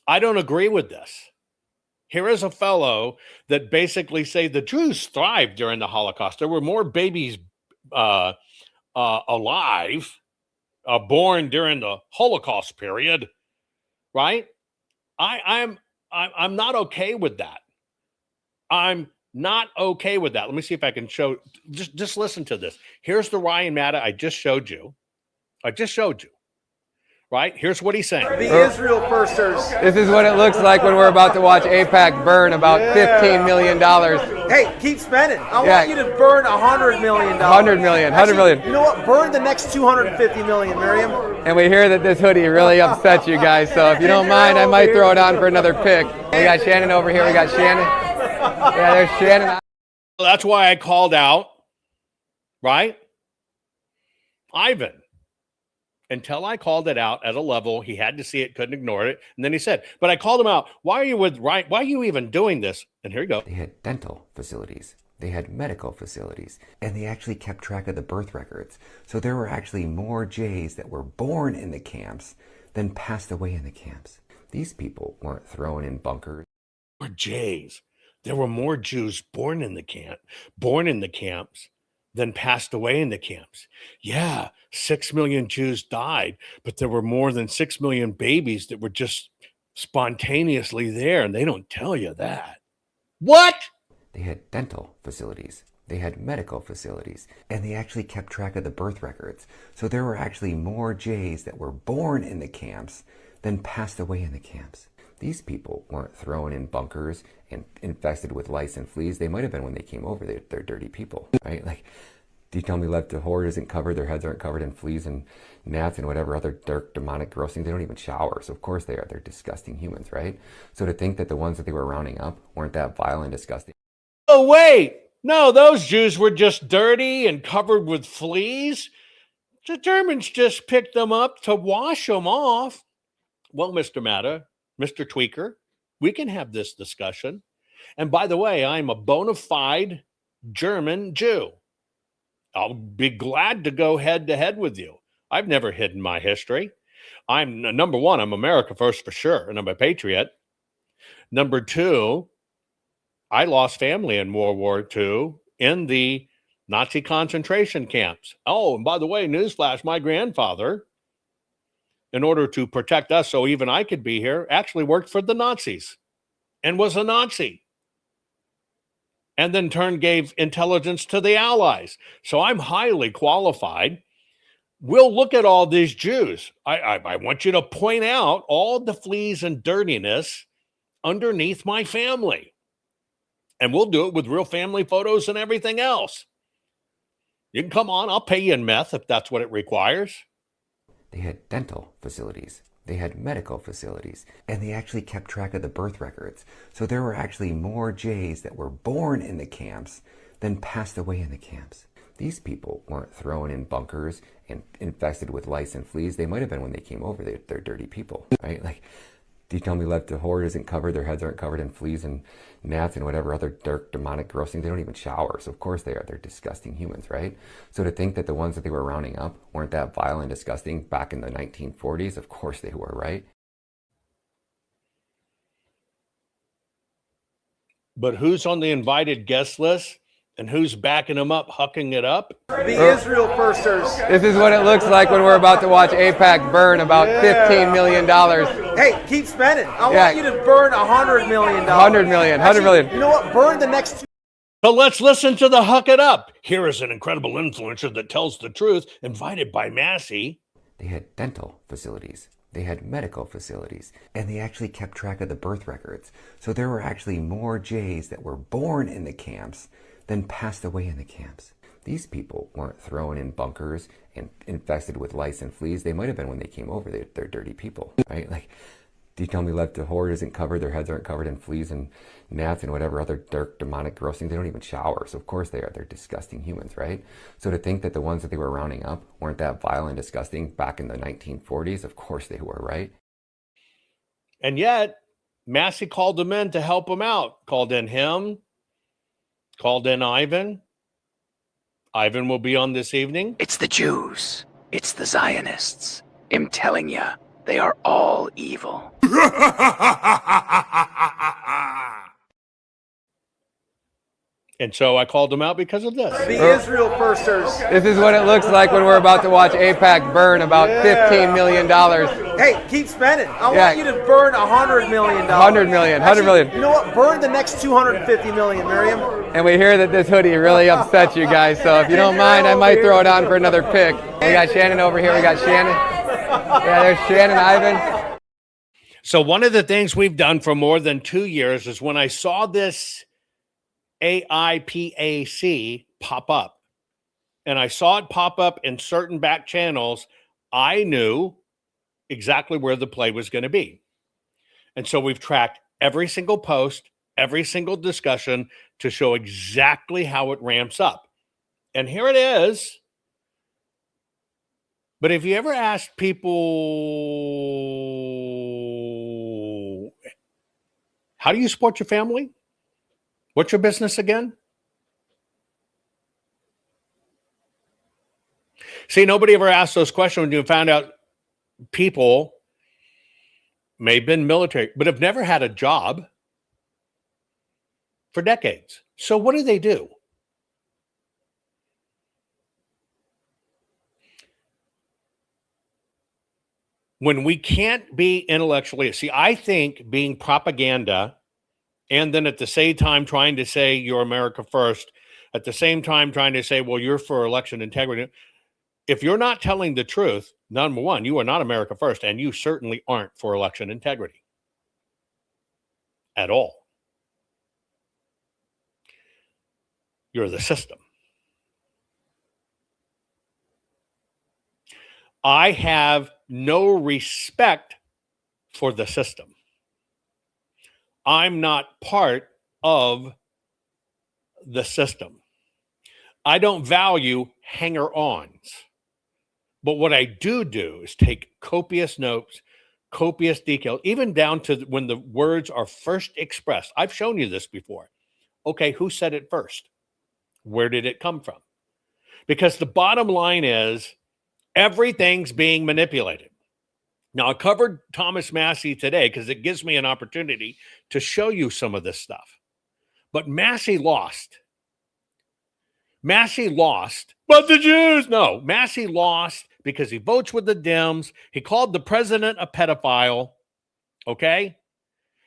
I don't agree with this. Here is a fellow that basically say the Jews thrived during the Holocaust. There were more babies alive, born during the Holocaust period, right? I'm not okay with that. I'm not okay with that. Let me see if I can show. Just listen to this. Here's the Ryan Maddow I just showed you. Right? Here's what he's saying. The Israel firsters. This is what it looks like when we're about to watch AIPAC burn about $15 million. Hey, keep spending. I want you to burn $100 million. $100 million. You know what? Burn the next $250 million, Miriam. And we hear that this hoodie really upsets you guys, so if you don't mind, I might throw it on for another pick. We got Shannon over here. We got Shannon. Yeah, there's Shannon. That's why I called out, right? Ivan. Until I called it out at a level, he had to see it, couldn't ignore it. And then he said, but I called him out. Why are you with Ryan? Why are you even doing this? And here you go. They had dental facilities. They had medical facilities. And they actually kept track of the birth records. So there were actually more Jays that were born in the camps than passed away in the camps. These people weren't thrown in bunkers. More Jays. There were more Jews born in the camps than passed away in the camps. Yeah, 6 million Jews died, but there were more than 6 million babies that were just spontaneously there, and they don't tell you that. What? They had dental facilities. They had medical facilities. And they actually kept track of the birth records. So there were actually more Jays that were born in the camps than passed away in the camps. These people weren't thrown in bunkers and infested with lice and fleas. They might have been when they came over. They're dirty people, right? Like, do you tell me left to horde isn't covered? Their heads aren't covered in fleas and gnats and whatever other dark, demonic, gross things. They don't even shower. So of course they are. They're disgusting humans, right? So to think that the ones that they were rounding up weren't that vile and disgusting. Oh, wait. No, those Jews were just dirty and covered with fleas. The Germans just picked them up to wash them off. Well, Mr. Maddow, Mr. Tweaker, we can have this discussion. And by the way, I'm a bona fide German Jew. I'll be glad to go head to head with you. I've never hidden my history. I'm number one, I'm America first for sure, and I'm a patriot. Number two, I lost family in World War II in the Nazi concentration camps. Oh, and by the way, newsflash, my grandfather, in order to protect us so even I could be here, actually worked for the Nazis and was a Nazi. And then gave intelligence to the Allies. So I'm highly qualified. We'll look at all these Jews. I want you to point out all the fleas and dirtiness underneath my family. And we'll do it with real family photos and everything else. You can come on, I'll pay you in meth if that's what it requires. They had dental facilities. They had medical facilities. And they actually kept track of the birth records. So there were actually more Jays that were born in the camps than passed away in the camps. These people weren't thrown in bunkers and infested with lice and fleas. They might have been when they came over. They're dirty people, right? Like, do you tell me left to horde isn't covered? Their heads aren't covered in fleas and gnats and whatever other dark, demonic, gross things. They don't even shower. So of course they are. They're disgusting humans, right? So to think that the ones that they were rounding up weren't that vile and disgusting back in the 1940s, of course they were, right? But who's on the invited guest list? And who's backing them up, hucking it up? The Israel firsters. This is what it looks like when we're about to watch AIPAC burn about $15 million. Hey, keep spending. I want you to burn $100 million. $100 million. $100 million. You know what? Burn the next. So let's listen to the huck it up. Here is an incredible influencer that tells the truth, invited by Massie. They had dental facilities. They had medical facilities. And they actually kept track of the birth records. So there were actually more Jays that were born in the camps than passed away in the camps. These people weren't thrown in bunkers and infested with lice and fleas. They might have been when they came over. They're dirty people, right? Like, Do you tell me left to horde isn't covered, their heads aren't covered in fleas and gnats and whatever other dark, demonic, gross things? They don't even shower, so of course they are. They're disgusting humans, right? So to think that the ones that they were rounding up weren't that vile and disgusting back in the 1940s, of course they were, right? And yet, Massie called them in to help him out. Called in him, called in Ivan. Ivan will be on this evening. It's the Jews. It's the Zionists. I'm telling you, they are all evil. And so I called them out because of this. The Israel firsters. This is what it looks like when we're about to watch AIPAC burn about $15 million. Hey, keep spending. I want you to burn $100 million. $100 million. $100 million. You know what? Burn the next $250 million, Miriam. And we hear that this hoodie really upsets you guys, so if you don't mind, I might throw it on for another pick. We got Shannon over here. We got Shannon. Yeah, there's Shannon, Ivan. So one of the things we've done for more than 2 years is when I saw this AIPAC pop up, and I saw it pop up in certain back channels, I knew exactly where the play was going to be. And so we've tracked every single post, every single discussion to show exactly how it ramps up. And here it is. But if you ever asked people, how do you support your family? What's your business again? See, nobody ever asked those questions when you found out people may have been military, but have never had a job for decades. So what do they do? When we can't be intellectually, see, I think being propaganda and then at the same time trying to say you're America first, at the same time trying to say, well, you're for election integrity. If you're not telling the truth, number one, you are not America first, and you certainly aren't for election integrity at all. You're the system. I have no respect for the system. I'm not part of the system. I don't value hanger-ons. But what I do is take copious notes, copious detail, even down to when the words are first expressed. I've shown you this before. Okay, who said it first? Where did it come from? Because the bottom line is everything's being manipulated. Now, I covered Thomas Massie today because it gives me an opportunity to show you some of this stuff. But Massie lost. Massie lost. But the Jews, no. Massie lost because he votes with the Dems. He called the president a pedophile. Okay?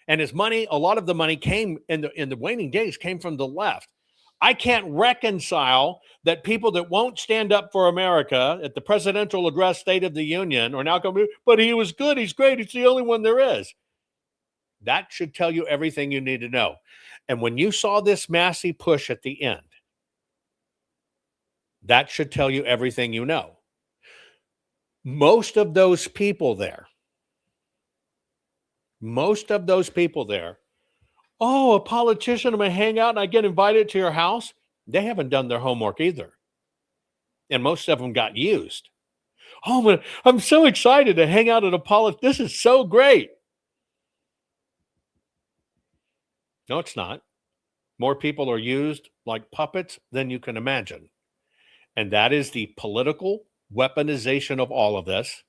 And his money, a lot of the money came in the waning days, came from the left. I can't reconcile that people that won't stand up for America at the presidential address, State of the Union, are now coming, but he was good, he's great, he's the only one there is. That should tell you everything you need to know. And when you saw this Massie push at the end, that should tell you everything you know. Most of those people there, oh, a politician, I'm going to hang out and I get invited to your house. They haven't done their homework either. And most of them got used. Oh, I'm so excited to hang out at a politician. This is so great. No, it's not. More people are used like puppets than you can imagine. And that is the political weaponization of all of this.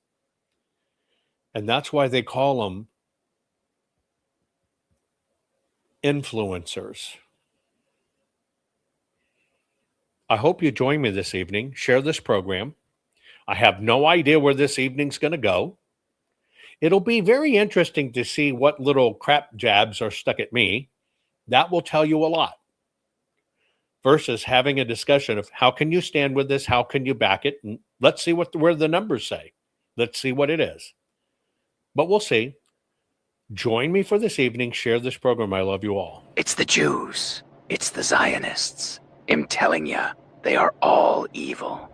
And that's why they call them influencers. I hope you join me this evening. Share this program. I have no idea where this evening's going to go. It'll be very interesting to see what little crap jabs are stuck at me. That will tell you a lot. Versus having a discussion of how can you stand with this? How can you back it? And let's see where the numbers say. Let's see what it is. But we'll see. Join me for this evening. Share this program. I love you all. It's the Jews. It's the Zionists. I'm telling you, they are all evil.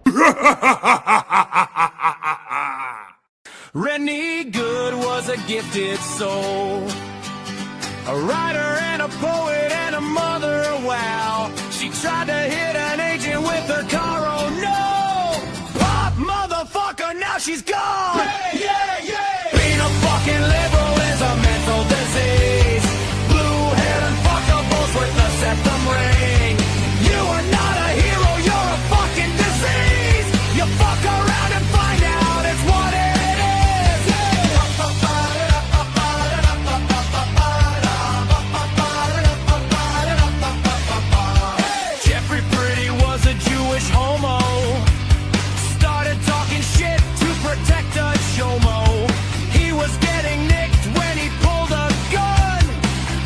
Rennie Good was a gifted soul, a writer and a poet and a mother, wow. She tried to hit an agent with her car, oh no! Pop, motherfucker, now she's gone! Yeah, yeah, yeah! Being a fucking liberal is a mental disease. Blue-haired and fuckables with the septum ring. You are not a hero, you're a fucking disease! You fuck around and find out it's what it is! Jeffrey Pretty was a Jewish homo. Started talking shit to protect a chomo. He was getting nicked when he pulled a gun.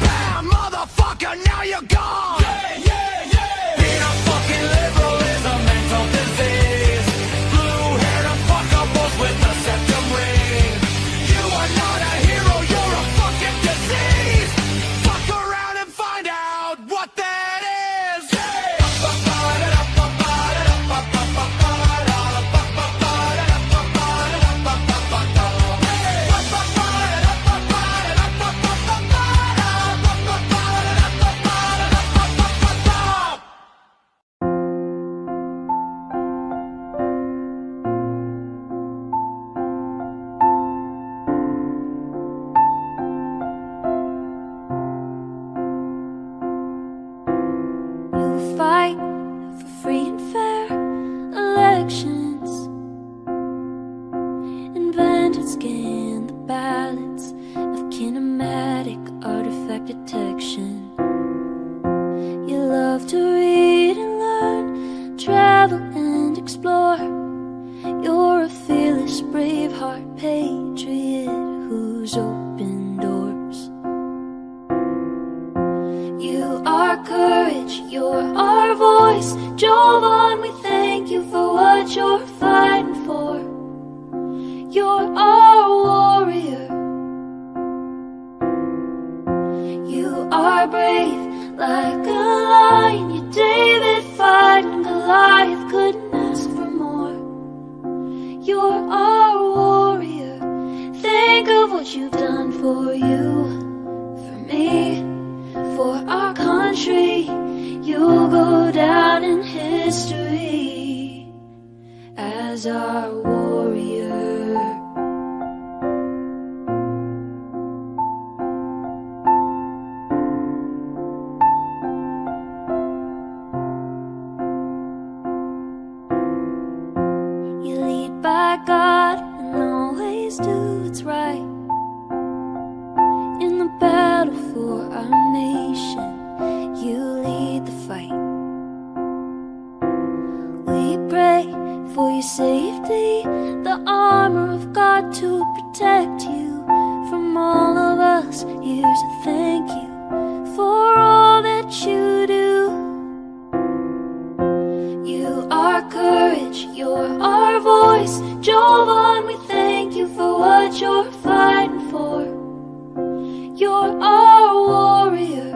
Bam, motherfucker, now you're gone! Yeah, yeah, yeah! Being a fucking liberal is a mental disease. Blue-haired and fuckables with the septum ring. You are not a hero, you're a fucking disease! Fuck around and find out what that is! You fight for free and fair elections, invented scan the ballots of kinematic artifact detection. You love to read and learn, travel and explore. You're a fearless, braveheart patriot who's opened doors. You are courage, you're our voice. Jovan, we thank you for what you're fighting for. You're our warrior. You are brave like a lion. You're David fighting Goliath, couldn't ask for more. You're our warrior. Think of what you've done for you, for me, for our country. You'll go down in history as our warrior. You lead by God and always do what's right. In the battle for our nation, you lead the fight. We pray for your safety, the armor of God to protect you from all of us. Here's a thank you for all that you do. You are courage, you're our voice. Jovan, we thank you for what you're fighting for. You're our warrior.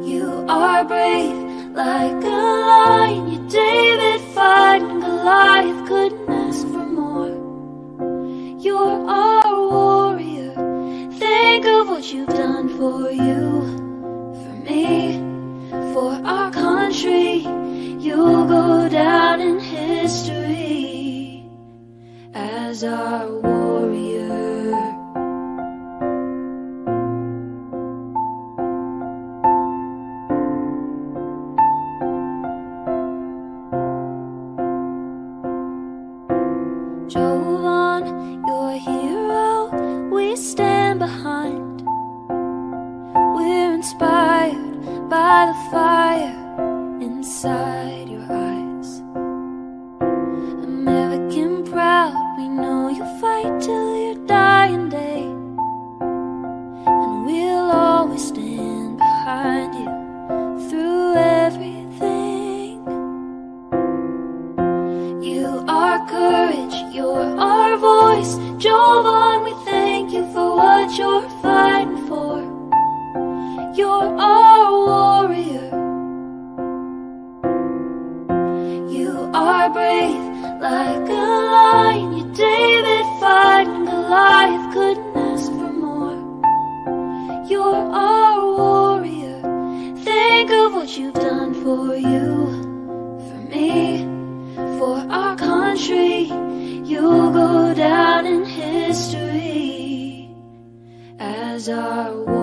You are brave like a lion. You're David fighting Goliath, couldn't ask for more. You're our warrior. Think of what you've done for you, for me, for our country. You'll go down in history as our warrior. Jovan, you're a hero we stand behind. We're inspired by the fire inside your eyes. American proud, we know you'll fight till your dying day. And we'll always stand behind you through everything. You are courage, you're our voice. Jovan, we thank you for what you're fighting for. You're our warrior. You are brave Like a lion, you're David fighting Goliath, couldn't ask for more. You're our warrior. Think of what you've done for you, for me, for our country. You'll go down in history as our